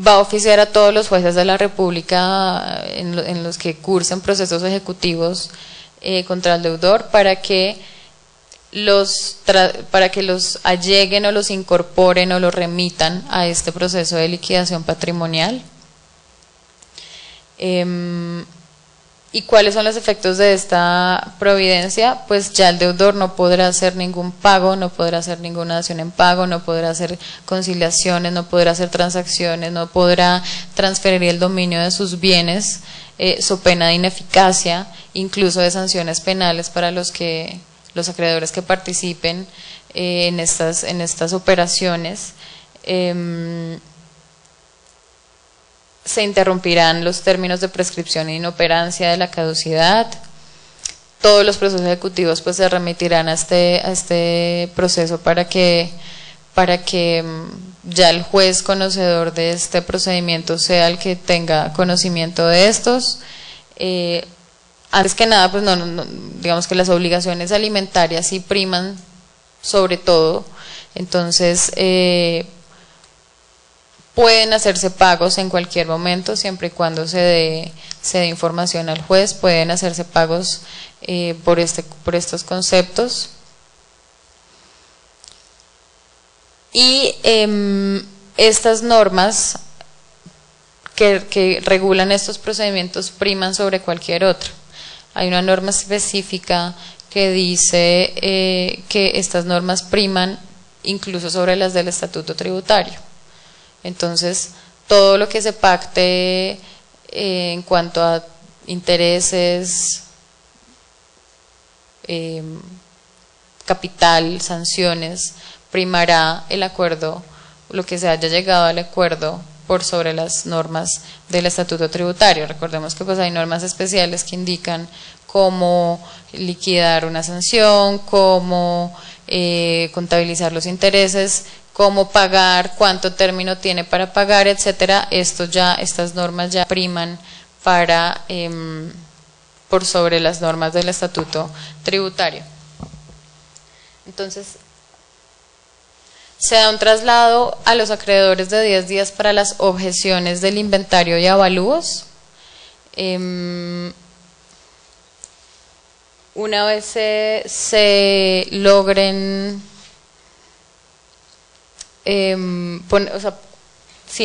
Va a oficiar a todos los jueces de la República en los que cursen procesos ejecutivos contra el deudor para que los alleguen o los incorporen o los remitan a este proceso de liquidación patrimonial. ¿Y cuáles son los efectos de esta providencia? Pues ya el deudor no podrá hacer ningún pago, no podrá hacer ninguna dación en pago, no podrá hacer conciliaciones, no podrá hacer transacciones, no podrá transferir el dominio de sus bienes, so pena de ineficacia, incluso de sanciones penales para los acreedores que participen en estas operaciones. Se interrumpirán los términos de prescripción e inoperancia de la caducidad. Todos los procesos ejecutivos pues se remitirán a este proceso para que ya el juez conocedor de este procedimiento sea el que tenga conocimiento de estos. Antes que nada, pues digamos que las obligaciones alimentarias sí priman sobre todo, entonces pueden hacerse pagos en cualquier momento, siempre y cuando se dé información al juez, pueden hacerse pagos por estos conceptos. Y estas normas que regulan estos procedimientos priman sobre cualquier otra. Hay una norma específica que dice que estas normas priman incluso sobre las del estatuto tributario. Entonces, todo lo que se pacte en cuanto a intereses, capital, sanciones, primará el acuerdo, lo que se haya llegado al acuerdo por sobre las normas del estatuto tributario. Recordemos que pues hay normas especiales que indican cómo liquidar una sanción, cómo contabilizar los intereses, cómo pagar, cuánto término tiene para pagar, etcétera. Estas normas ya priman para por sobre las normas del estatuto tributario. Entonces, se da un traslado a los acreedores de 10 días para las objeciones del inventario y avalúos. Una vez se logren, si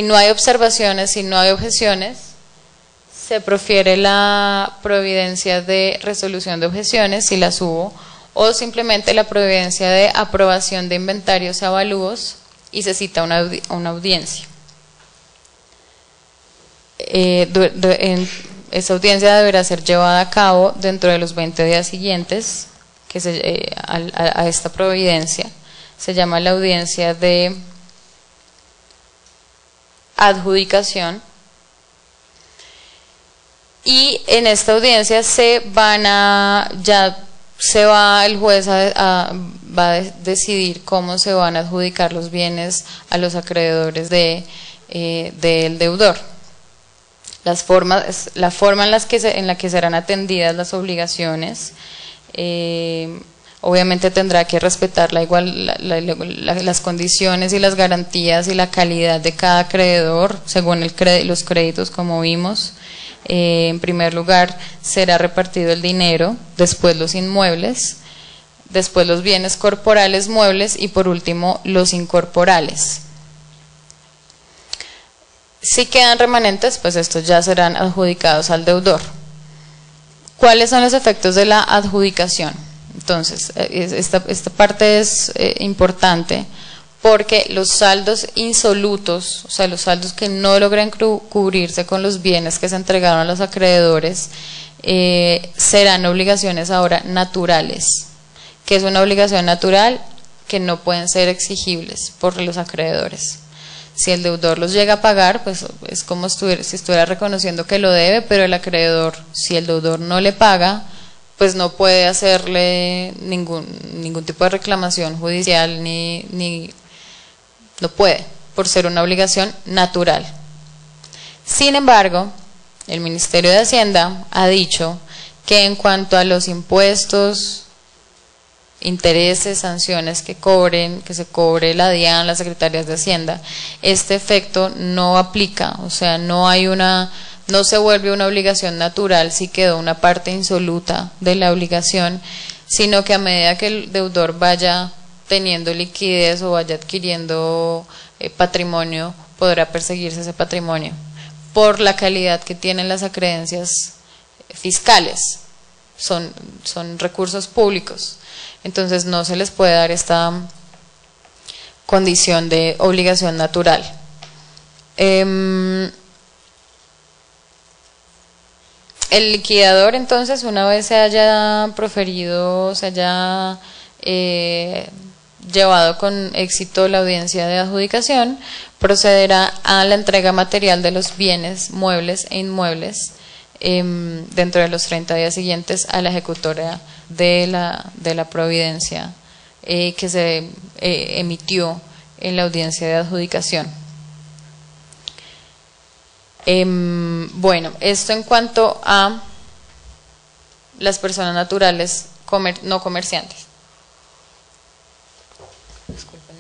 no hay observaciones, si no hay objeciones, se profiere la providencia de resolución de objeciones, si las hubo, o simplemente la providencia de aprobación de inventarios y avalúos, y se cita una audiencia. Esa audiencia deberá ser llevada a cabo dentro de los 20 días siguientes a esta providencia. Se llama la audiencia de adjudicación. Y en esta audiencia el juez va a decidir cómo se van a adjudicar los bienes a los acreedores del deudor. La forma en la que serán atendidas las obligaciones, obviamente tendrá que respetar las condiciones y las garantías y la calidad de cada acreedor según los créditos, como vimos. En primer lugar será repartido el dinero, después los inmuebles, después los bienes corporales muebles y por último los incorporales. Si quedan remanentes, pues estos ya serán adjudicados al deudor. ¿Cuáles son los efectos de la adjudicación? Entonces, esta parte es importante porque los saldos insolutos, o sea, los saldos que no logren cubrirse con los bienes que se entregaron a los acreedores, serán obligaciones ahora naturales. ¿Qué es una obligación natural? Que no pueden ser exigibles por los acreedores. Si el deudor los llega a pagar, pues es como si estuviera reconociendo que lo debe, pero el acreedor, si el deudor no le paga, pues no puede hacerle ningún tipo de reclamación judicial, no puede, por ser una obligación natural. Sin embargo, el Ministerio de Hacienda ha dicho que en cuanto a los impuestos, intereses, sanciones que se cobre la DIAN, las secretarias de Hacienda, este efecto no aplica, o sea, no se vuelve una obligación natural si quedó una parte insoluta de la obligación, sino que a medida que el deudor vaya teniendo liquidez o vaya adquiriendo patrimonio, podrá perseguirse ese patrimonio por la calidad que tienen las acreencias fiscales, son recursos públicos. Entonces no se les puede dar esta condición de obligación natural. El liquidador, entonces, una vez se haya proferido, se haya llevado con éxito la audiencia de adjudicación, procederá a la entrega material de los bienes muebles e inmuebles dentro de los 30 días siguientes a la ejecutora de la providencia que se emitió en la audiencia de adjudicación. Bueno, esto en cuanto a las personas naturales no comerciantes. Discúlpenme.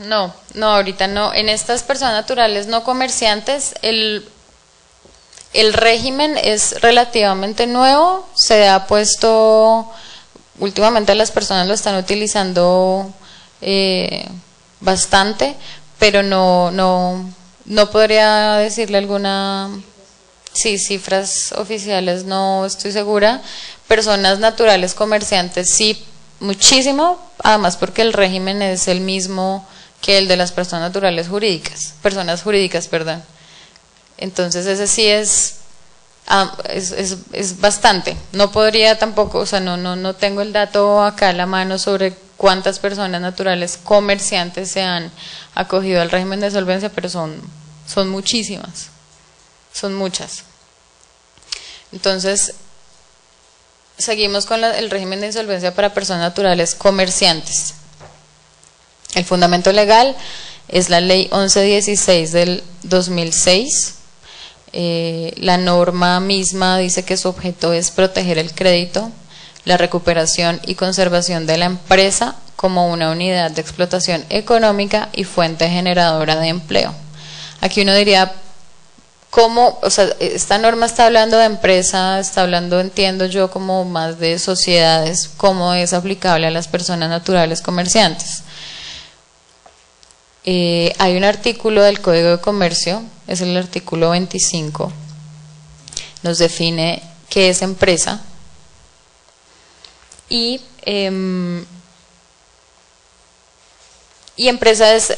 No, ahorita no. En estas personas naturales no comerciantes, el régimen es relativamente nuevo, se ha puesto, últimamente las personas lo están utilizando bastante, pero no podría decirle alguna, cifras oficiales no estoy segura. Personas naturales comerciantes sí, muchísimo, además porque el régimen es el mismo que el de las personas personas jurídicas, perdón. Entonces ese sí es bastante. No podría tampoco, o sea, no tengo el dato acá a la mano sobre cuántas personas naturales comerciantes se han acogido al régimen de solvencia, pero son muchísimas, son muchas. Entonces, seguimos con el régimen de insolvencia para personas naturales comerciantes. El fundamento legal es la Ley 1116 del 2006. La norma misma dice que su objeto es proteger el crédito, la recuperación y conservación de la empresa como una unidad de explotación económica y fuente generadora de empleo. Aquí uno diría, ¿cómo? O sea, esta norma está hablando de empresa, está hablando, entiendo yo, como más de sociedades, ¿cómo es aplicable a las personas naturales comerciantes? Hay un artículo del Código de Comercio, es el artículo 25, nos define qué es empresa y empresa es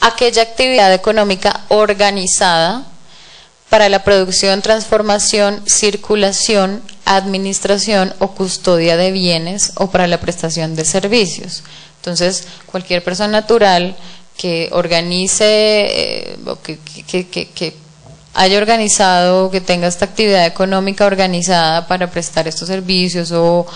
aquella actividad económica organizada para la producción, transformación, circulación, administración o custodia de bienes o para la prestación de servicios. Entonces, cualquier persona natural que organice, que haya organizado, que tenga esta actividad económica organizada para prestar estos servicios o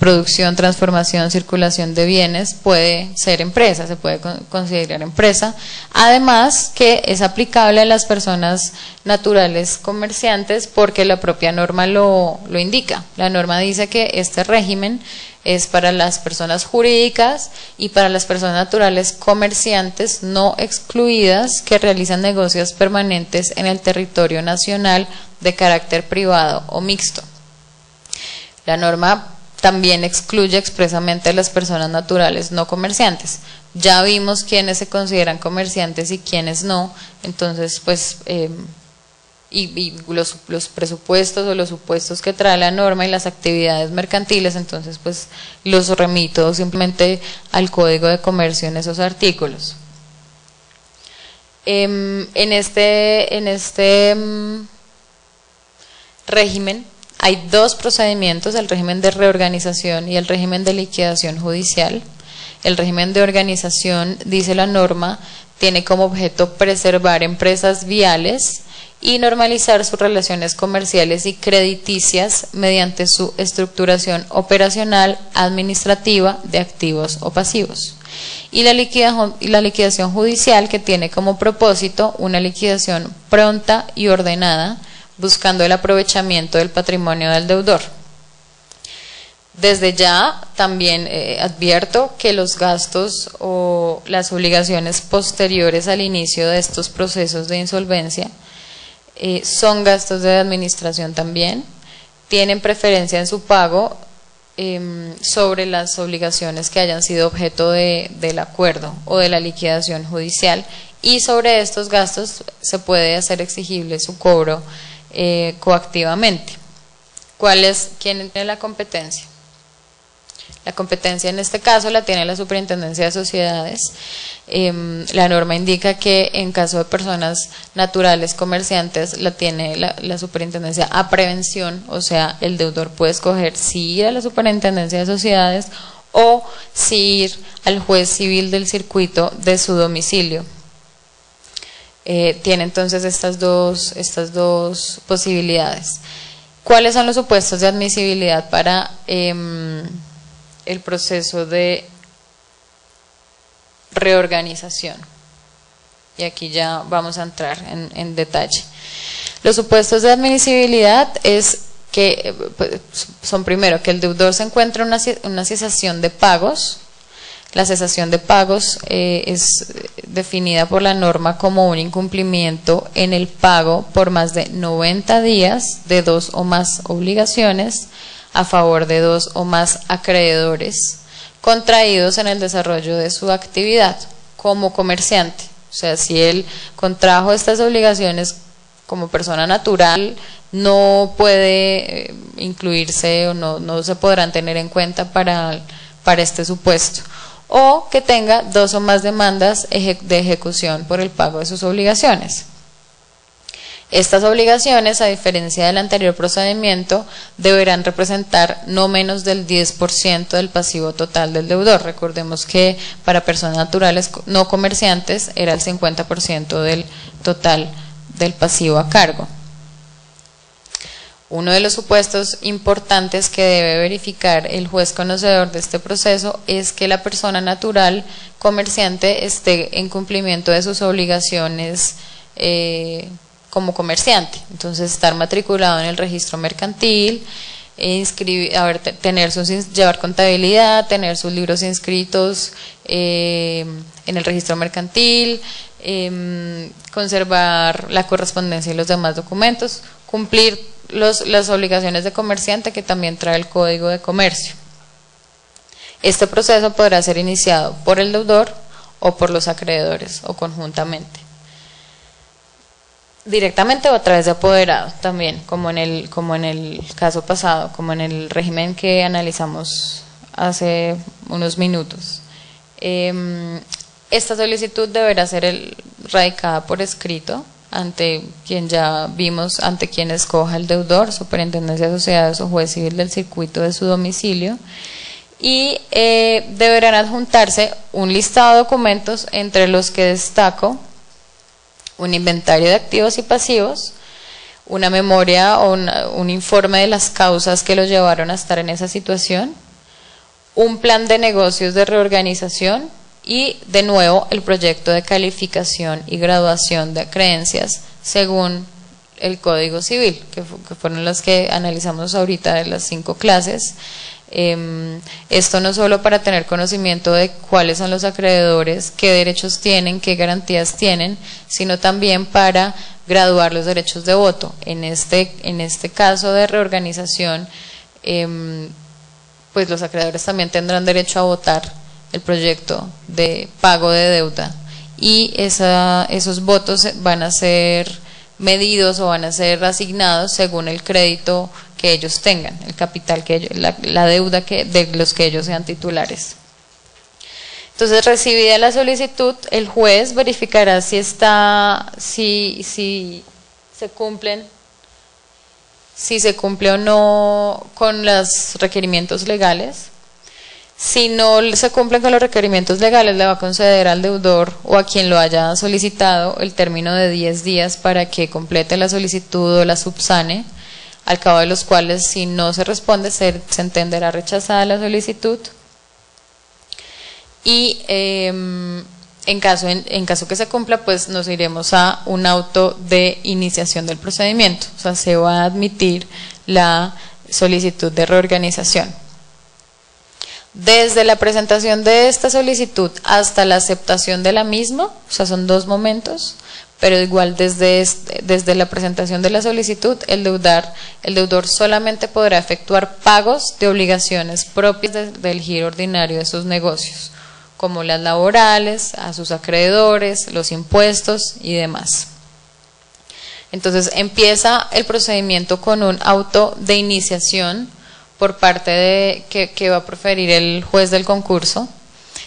producción, transformación, circulación de bienes, puede ser empresa, se puede considerar empresa. Además que es aplicable a las personas naturales comerciantes porque la propia norma lo indica. La norma dice que este régimen es para las personas jurídicas y para las personas naturales comerciantes no excluidas que realizan negocios permanentes en el territorio nacional de carácter privado o mixto. La norma también excluye expresamente a las personas naturales no comerciantes. Ya vimos quiénes se consideran comerciantes y quiénes no, entonces pues y los presupuestos o los supuestos que trae la norma y las actividades mercantiles, entonces pues los remito simplemente al Código de Comercio en esos artículos. En este régimen hay dos procedimientos, el régimen de reorganización y el régimen de liquidación judicial. El régimen de organización, dice la norma, tiene como objeto preservar empresas viales y normalizar sus relaciones comerciales y crediticias mediante su estructuración operacional administrativa de activos o pasivos. Y la liquidación judicial, que tiene como propósito una liquidación pronta y ordenada, buscando el aprovechamiento del patrimonio del deudor. Desde ya también advierto que los gastos o las obligaciones posteriores al inicio de estos procesos de insolvencia son gastos de administración también, tienen preferencia en su pago sobre las obligaciones que hayan sido objeto del acuerdo o de la liquidación judicial, y sobre estos gastos se puede hacer exigible su cobro coactivamente. ¿Quién tiene la competencia? La competencia en este caso la tiene la Superintendencia de Sociedades. La norma indica que en caso de personas naturales comerciantes la tiene la Superintendencia a prevención, o sea, el deudor puede escoger si ir a la Superintendencia de Sociedades o si ir al juez civil del circuito de su domicilio. Tiene entonces estas dos posibilidades. ¿Cuáles son los supuestos de admisibilidad para el proceso de reorganización? Y aquí ya vamos a entrar en detalle. Los supuestos de admisibilidad son primero que el deudor se encuentra en una cesación de pagos. La cesación de pagos es definida por la norma como un incumplimiento en el pago por más de 90 días de dos o más obligaciones a favor de dos o más acreedores contraídos en el desarrollo de su actividad como comerciante. O sea, si él contrajo estas obligaciones como persona natural, no puede incluirse o no se podrán tener en cuenta para este supuesto. O que tenga dos o más demandas de ejecución por el pago de sus obligaciones. Estas obligaciones, a diferencia del anterior procedimiento, deberán representar no menos del 10% del pasivo total del deudor. Recordemos que para personas naturales no comerciantes era el 50% del total del pasivo a cargo. Uno de los supuestos importantes que debe verificar el juez conocedor de este proceso es que la persona natural comerciante esté en cumplimiento de sus obligaciones como comerciante. Entonces, estar matriculado en el registro mercantil, llevar contabilidad, tener sus libros inscritos en el registro mercantil, conservar la correspondencia y los demás documentos, cumplir las obligaciones de comerciante que también trae el Código de Comercio. Este proceso podrá ser iniciado por el deudor o por los acreedores o conjuntamente. Directamente o a través de apoderado también, como en el caso pasado, como en el régimen que analizamos hace unos minutos. Esta solicitud deberá ser radicada por escrito ante quien ya vimos, ante quien escoja el deudor, Superintendencia de Sociedades o juez civil del circuito de su domicilio, y deberán adjuntarse un listado de documentos entre los que destaco un inventario de activos y pasivos, una memoria o un informe de las causas que los llevaron a estar en esa situación, un plan de negocios de reorganización y, de nuevo, el proyecto de calificación y graduación de acreencias según el Código Civil, que fueron las que analizamos ahorita de las 5 clases. Esto no solo para tener conocimiento de cuáles son los acreedores, qué derechos tienen, qué garantías tienen, sino también para graduar los derechos de voto. En este caso de reorganización, pues los acreedores también tendrán derecho a votar el proyecto de pago de deuda, y esos votos van a ser medidos o van a ser asignados según el crédito que ellos tengan, el capital la deuda de los que ellos sean titulares. Entonces, recibida la solicitud, el juez verificará si se cumple o no con los requerimientos legales. Si no se cumplen con los requerimientos legales, le va a conceder al deudor o a quien lo haya solicitado el término de 10 días para que complete la solicitud o la subsane, al cabo de los cuales, si no se responde, se entenderá rechazada la solicitud. Y en caso que se cumpla, pues nos iremos a un auto de iniciación del procedimiento, o sea, se va a admitir la solicitud de reorganización. Desde la presentación de esta solicitud hasta la aceptación de la misma, o sea, son 2 momentos, pero igual desde la presentación de la solicitud, el deudor solamente podrá efectuar pagos de obligaciones propias del giro ordinario de sus negocios, como las laborales, a sus acreedores, los impuestos y demás. Entonces, empieza el procedimiento con un auto de iniciación por parte que va a proferir el juez del concurso.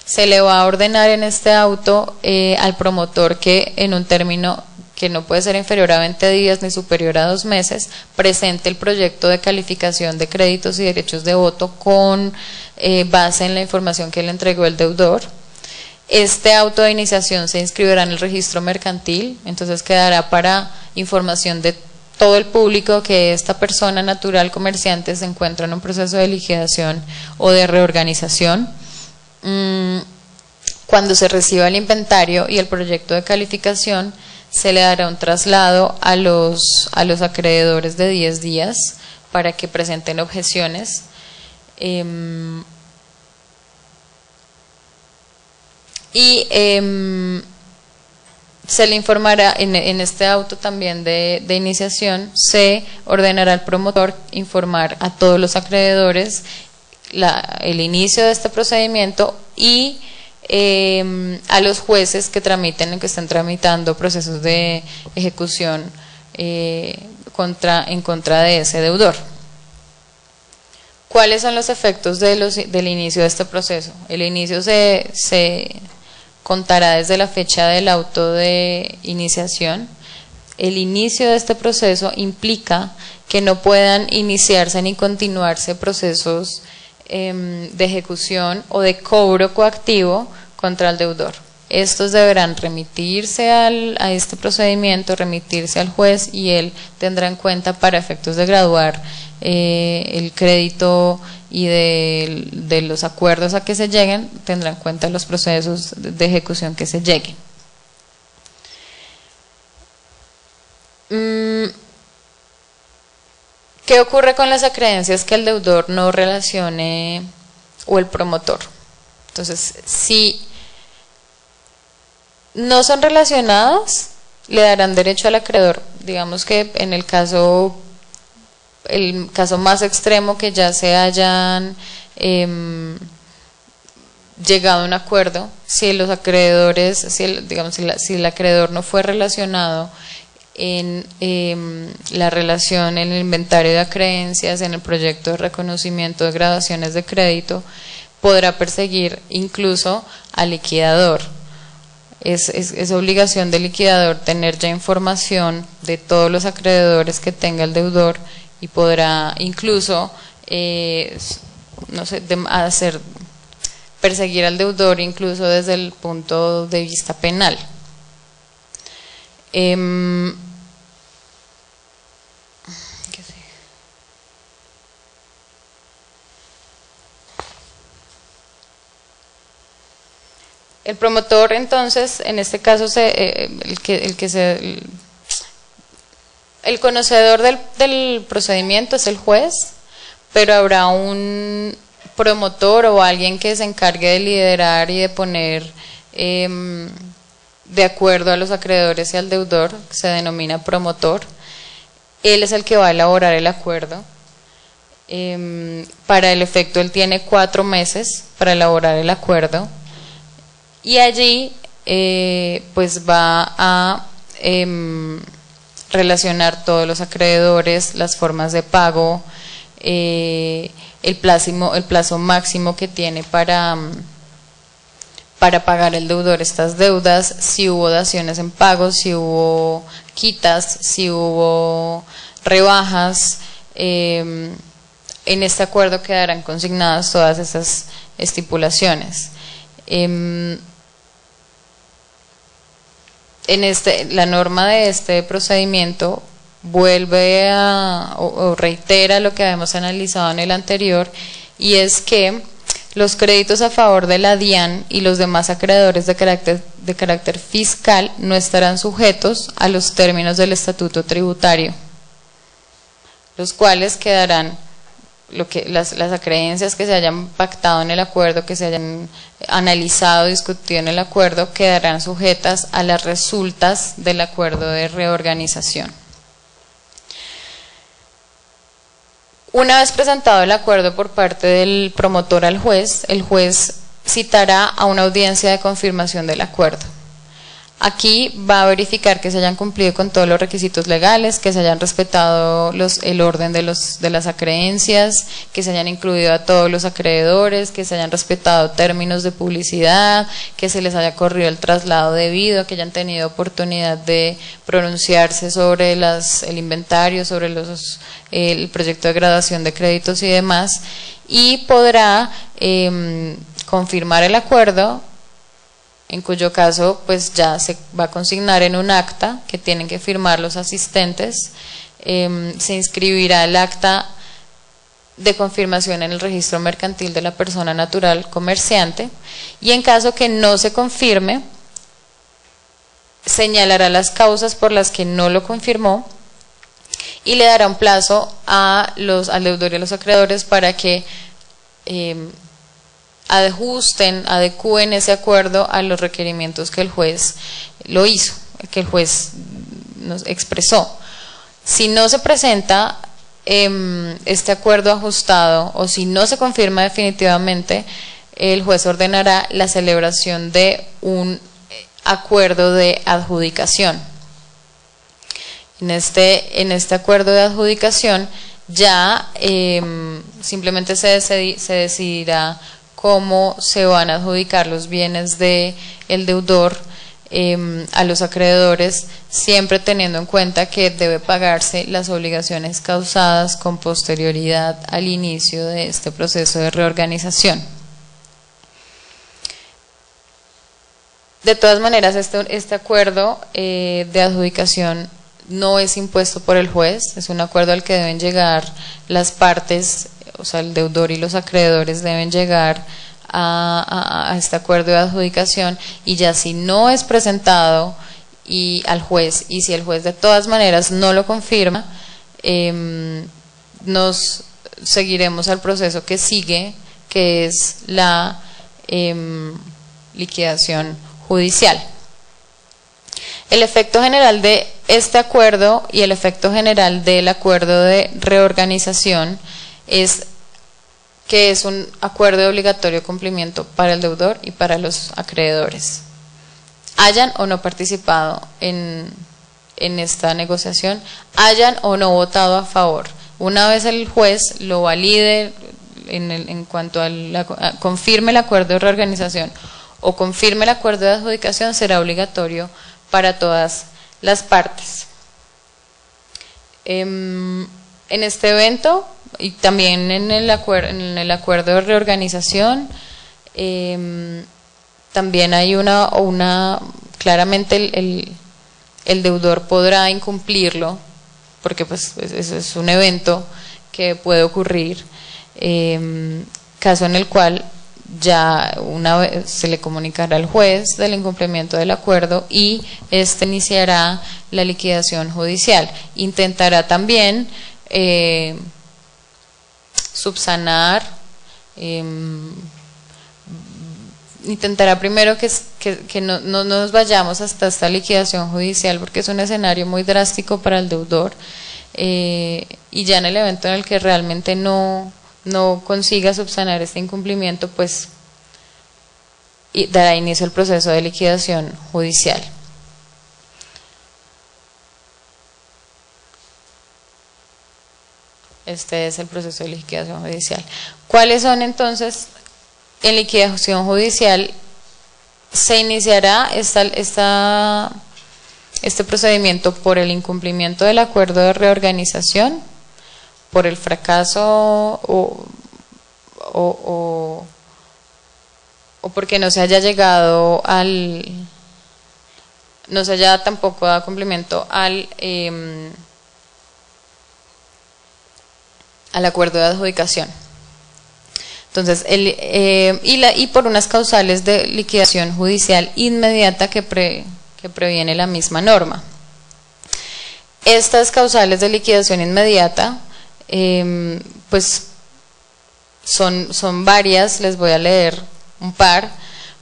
Se le va a ordenar en este auto al promotor que, en un término que no puede ser inferior a 20 días ni superior a 2 meses, presente el proyecto de calificación de créditos y derechos de voto con base en la información que le entregó el deudor. Este auto de iniciación se inscribirá en el registro mercantil, entonces quedará para información de todo el público que esta persona natural comerciante se encuentra en un proceso de liquidación o de reorganización. Cuando se reciba el inventario y el proyecto de calificación, se le dará un traslado a los acreedores de 10 días para que presenten objeciones. Se le informará en este auto también de iniciación, se ordenará al promotor informar a todos los acreedores el inicio de este procedimiento y a los jueces que estén tramitando procesos de ejecución en contra de ese deudor. ¿Cuáles son los efectos del inicio de este proceso? El inicio se contará desde la fecha del auto de iniciación. El inicio de este proceso implica que no puedan iniciarse ni continuarse procesos de ejecución o de cobro coactivo contra el deudor. estos deberán remitirse a este procedimiento, remitirse al juez, y él tendrá en cuenta, para efectos de graduar el crédito y de los acuerdos a que se lleguen, tendrá en cuenta los procesos de ejecución que se lleguen. ¿Qué ocurre con las acreencias que el deudor no relacione o el promotor? Entonces, si no son relacionadas, le darán derecho al acreedor. Digamos que en el caso más extremo, que ya se hayan llegado a un acuerdo, si los acreedores, si el acreedor no fue relacionado en la relación, en el inventario de acreencias, en el proyecto de reconocimiento de graduaciones de crédito, podrá perseguir incluso al liquidador. Es obligación del liquidador tener ya información de todos los acreedores que tenga el deudor, y podrá incluso perseguir al deudor incluso desde el punto de vista penal. El promotor, entonces, en este caso, el conocedor del procedimiento es el juez, pero habrá un promotor o alguien que se encargue de liderar y de poner de acuerdo a los acreedores y al deudor, que se denomina promotor. Él es el que va a elaborar el acuerdo. Para el efecto, él tiene 4 meses para elaborar el acuerdo, y allí pues va a relacionar todos los acreedores, las formas de pago, el plazo máximo que tiene para pagar el deudor estas deudas, si hubo daciones en pagos, si hubo quitas, si hubo rebajas. En este acuerdo quedarán consignadas todas esas estipulaciones. La norma de este procedimiento vuelve o reitera lo que habíamos analizado en el anterior, y es que los créditos a favor de la DIAN y los demás acreedores de carácter fiscal no estarán sujetos a los términos del estatuto tributario, los cuales quedarán, las acreencias que se hayan pactado en el acuerdo, que se hayan analizado, discutido en el acuerdo, quedarán sujetas a las resultas del acuerdo de reorganización. Una vez presentado el acuerdo por parte del promotor al juez, el juez citará a una audiencia de confirmación del acuerdo. Aquí va a verificar que se hayan cumplido con todos los requisitos legales, que se hayan respetado el orden de las acreencias, que se hayan incluido a todos los acreedores, que se hayan respetado términos de publicidad, que se les haya corrido el traslado debido, que hayan tenido oportunidad de pronunciarse sobre el inventario, sobre el proyecto de graduación de créditos y demás, y podrá confirmar el acuerdo, en cuyo caso pues ya se va a consignar en un acta que tienen que firmar los asistentes. Se inscribirá el acta de confirmación en el registro mercantil de la persona natural comerciante, y en caso que no se confirme, señalará las causas por las que no lo confirmó y le dará un plazo al deudor y a los acreedores para que adecúen ese acuerdo a los requerimientos que el juez que el juez nos expresó. Si no se presenta este acuerdo ajustado, o si no se confirma definitivamente, el juez ordenará la celebración de un acuerdo de adjudicación. En este acuerdo de adjudicación ya simplemente se decidirá cómo se van a adjudicar los bienes del deudor a los acreedores, siempre teniendo en cuenta que debe pagarse las obligaciones causadas con posterioridad al inicio de este proceso de reorganización. De todas maneras, este acuerdo de adjudicación no es impuesto por el juez, es un acuerdo al que deben llegar las partes, o sea, el deudor y los acreedores deben llegar a este acuerdo de adjudicación, y ya si no es presentado al juez, y si el juez de todas maneras no lo confirma, nos seguiremos al proceso que sigue, que es la liquidación judicial. El efecto general de este acuerdo y el efecto general del acuerdo de reorganización es que es un acuerdo de obligatorio cumplimiento para el deudor y para los acreedores, hayan o no participado en esta negociación, hayan o no votado a favor. Una vez el juez lo valide en cuanto a confirme el acuerdo de reorganización o confirme el acuerdo de adjudicación, será obligatorio para todas las partes. En este evento y también en el acuerdo de reorganización, también hay claramente el deudor podrá incumplirlo, porque pues es un evento que puede ocurrir, caso en el cual ya una vez se le comunicará al juez del incumplimiento del acuerdo y éste iniciará la liquidación judicial. Intentará también subsanar, intentará primero que no nos vayamos hasta esta liquidación judicial, porque es un escenario muy drástico para el deudor, y ya en el evento en el que realmente no consiga subsanar este incumplimiento, pues dará inicio al proceso de liquidación judicial. Este es el proceso de liquidación judicial. ¿Cuáles son entonces? En liquidación judicial se iniciará este procedimiento por el incumplimiento del acuerdo de reorganización, por el fracaso o porque no se haya llegado no se haya tampoco dado cumplimiento al acuerdo de adjudicación. Entonces, y por unas causales de liquidación judicial inmediata que previene la misma norma. Estas causales de liquidación inmediata pues son varias, les voy a leer un par.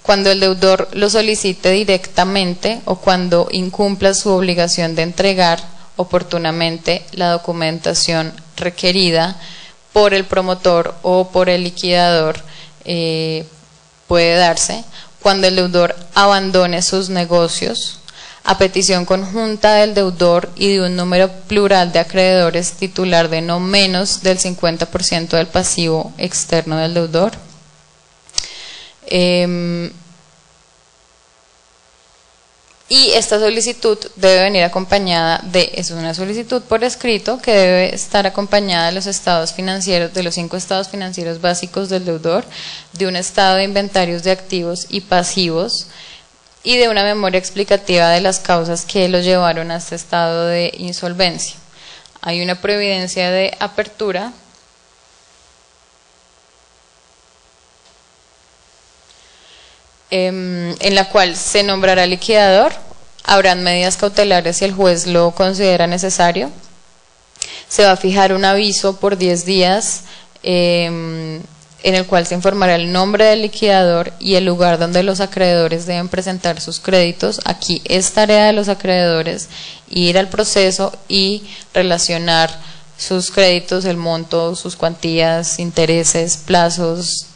Cuando el deudor lo solicite directamente o cuando incumpla su obligación de entregar oportunamente la documentación requerida por el promotor o por el liquidador, puede darse. Cuando el deudor abandone sus negocios a petición conjunta del deudor y de un número plural de acreedores titular de no menos del 50% del pasivo externo del deudor. Y esta solicitud debe venir acompañada es una solicitud por escrito que debe estar acompañada de los estados financieros, de los 5 estados financieros básicos del deudor, de un estado de inventarios de activos y pasivos, y de una memoria explicativa de las causas que lo llevaron a este estado de insolvencia. Hay una providencia de apertura en la cual se nombrará liquidador, habrán medidas cautelares si el juez lo considera necesario, se va a fijar un aviso por 10 días en el cual se informará el nombre del liquidador y el lugar donde los acreedores deben presentar sus créditos. Aquí es tarea de los acreedores ir al proceso y relacionar sus créditos, el monto, sus cuantías, intereses, plazos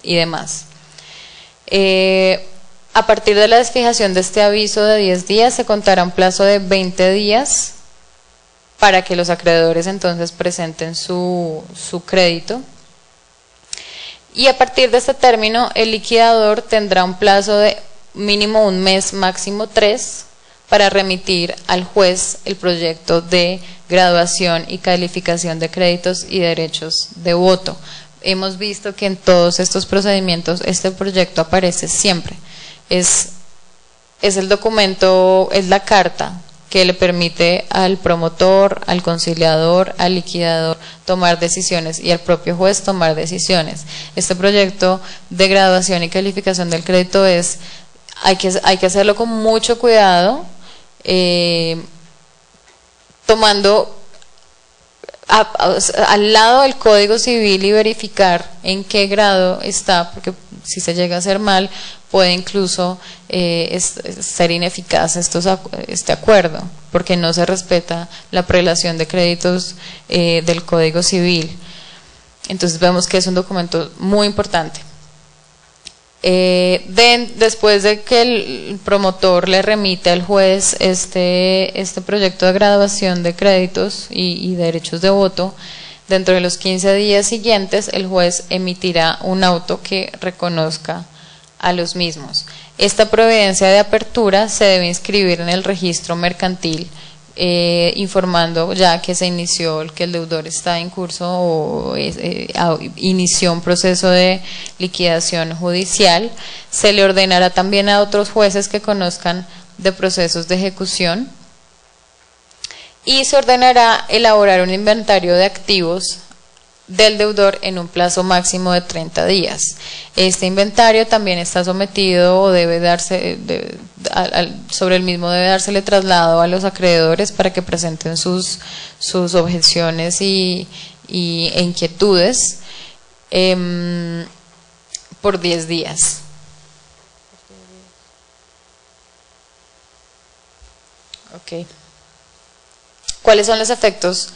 y demás. A partir de la desfijación de este aviso de 10 días se contará un plazo de 20 días para que los acreedores entonces presenten su crédito. Y a partir de este término, el liquidador tendrá un plazo de mínimo 1 mes, máximo 3, para remitir al juez el proyecto de graduación y calificación de créditos y derechos de voto. Hemos visto que en todos estos procedimientos este proyecto aparece siempre. Es es el documento, es la carta que le permite al promotor, al conciliador, al liquidador tomar decisiones y al propio juez tomar decisiones. Este proyecto de graduación y calificación del crédito hay que hacerlo con mucho cuidado, tomando al lado del Código Civil y verificar en qué grado está, porque si se llega a hacer mal puede incluso ser ineficaz este acuerdo, porque no se respeta la prelación de créditos del Código Civil. Entonces vemos que es un documento muy importante. Después de que el promotor le remite al juez este proyecto de graduación de créditos y derechos de voto, dentro de los 15 días siguientes el juez emitirá un auto que reconozca a los mismos. Esta providencia de apertura se debe inscribir en el registro mercantil, informando ya que se inició, que el deudor está en curso o inició un proceso de liquidación judicial. Se le ordenará también a otros jueces que conozcan de procesos de ejecución y se ordenará elaborar un inventario de activos del deudor en un plazo máximo de 30 días. Este inventario también está sometido o debe darse, sobre el mismo debe dársele traslado a los acreedores para que presenten sus objeciones e inquietudes por 10 días. Ok. ¿Cuáles son los efectos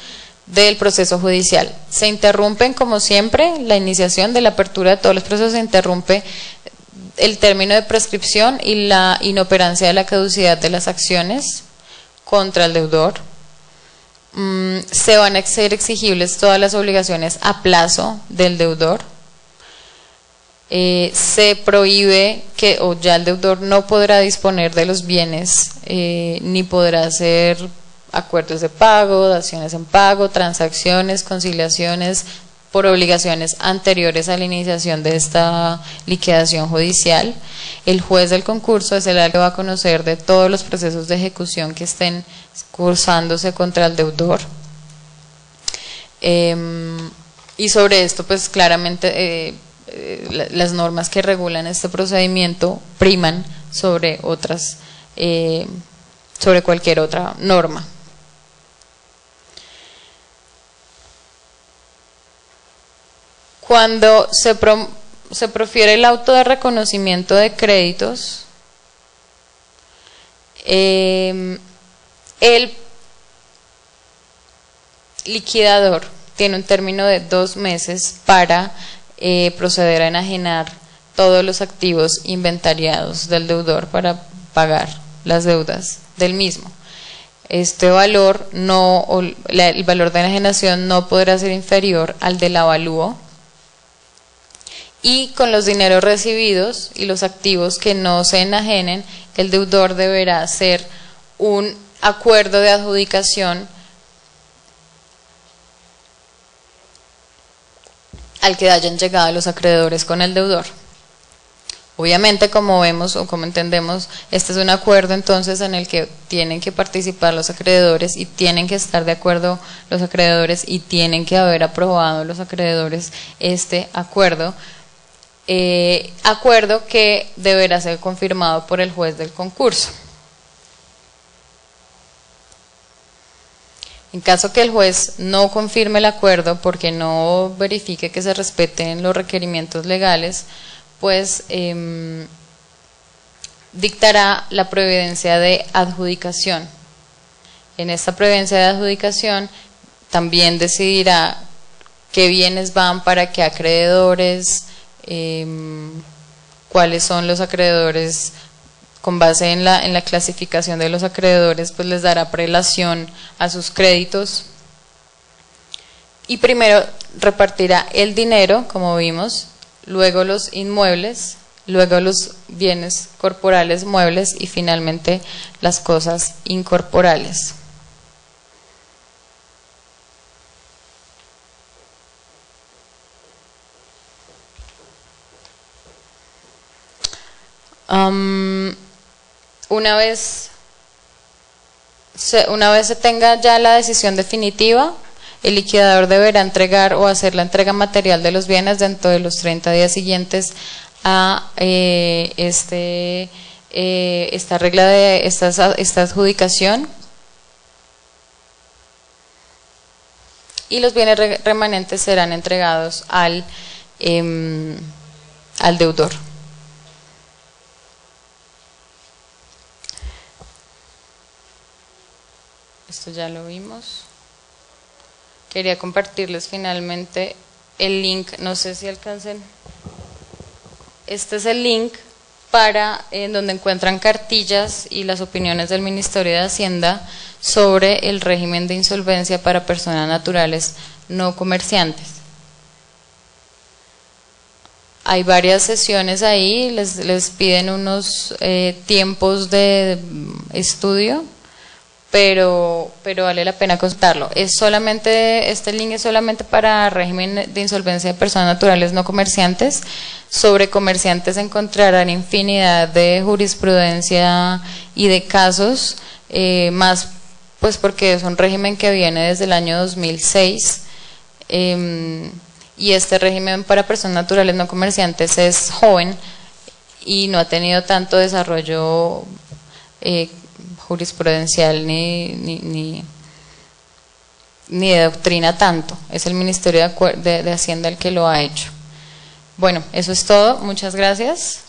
del proceso judicial? Se interrumpen, como siempre, la iniciación de la apertura de todos los procesos, se interrumpe el término de prescripción y la inoperancia de la caducidad de las acciones contra el deudor. Se van a ser exigibles todas las obligaciones a plazo del deudor. Se prohíbe que, o ya el deudor no podrá disponer de los bienes, ni podrá hacer acuerdos de pago, daciones en pago, transacciones, conciliaciones por obligaciones anteriores a la iniciación de esta liquidación judicial. El juez del concurso es el que va a conocer de todos los procesos de ejecución que estén cursándose contra el deudor. Y sobre esto, pues claramente las normas que regulan este procedimiento priman sobre otras, sobre cualquier otra norma. Cuando se profiere el auto de reconocimiento de créditos, el liquidador tiene un término de 2 meses para proceder a enajenar todos los activos inventariados del deudor para pagar las deudas del mismo. Este valor el valor de enajenación no podrá ser inferior al del avalúo, y con los dineros recibidos y los activos que no se enajenen, el deudor deberá hacer un acuerdo de adjudicación al que hayan llegado los acreedores con el deudor. Obviamente, como vemos o como entendemos, este es un acuerdo entonces en el que tienen que participar los acreedores y tienen que estar de acuerdo los acreedores y tienen que haber aprobado los acreedores este acuerdo. Acuerdo que deberá ser confirmado por el juez del concurso. En caso que el juez no confirme el acuerdo porque no verifique que se respeten los requerimientos legales, pues dictará la providencia de adjudicación. En esta providencia de adjudicación también decidirá qué bienes van para qué acreedores, cuáles son los acreedores. Con base en la clasificación de los acreedores, pues les dará prelación a sus créditos y primero repartirá el dinero, como vimos, luego los inmuebles, luego los bienes corporales muebles y finalmente las cosas incorporales. Una vez se tenga ya la decisión definitiva, el liquidador deberá entregar o hacer la entrega material de los bienes dentro de los 30 días siguientes a esta regla de esta adjudicación, y los bienes remanentes serán entregados al deudor. Esto ya lo vimos. Quería compartirles finalmente el link, no sé si alcancen. Este es el link para donde encuentran cartillas y las opiniones del Ministerio de Hacienda sobre el régimen de insolvencia para personas naturales no comerciantes. Hay varias sesiones ahí, les piden unos tiempos de estudio, pero vale la pena consultarlo. Este link es solamente para régimen de insolvencia de personas naturales no comerciantes. Sobre comerciantes encontrarán infinidad de jurisprudencia y de casos, más pues porque es un régimen que viene desde el año 2006, y este régimen para personas naturales no comerciantes es joven y no ha tenido tanto desarrollo jurisprudencial ni de doctrina tanto. Es el Ministerio de Hacienda el que lo ha hecho. Bueno, eso es todo. Muchas gracias.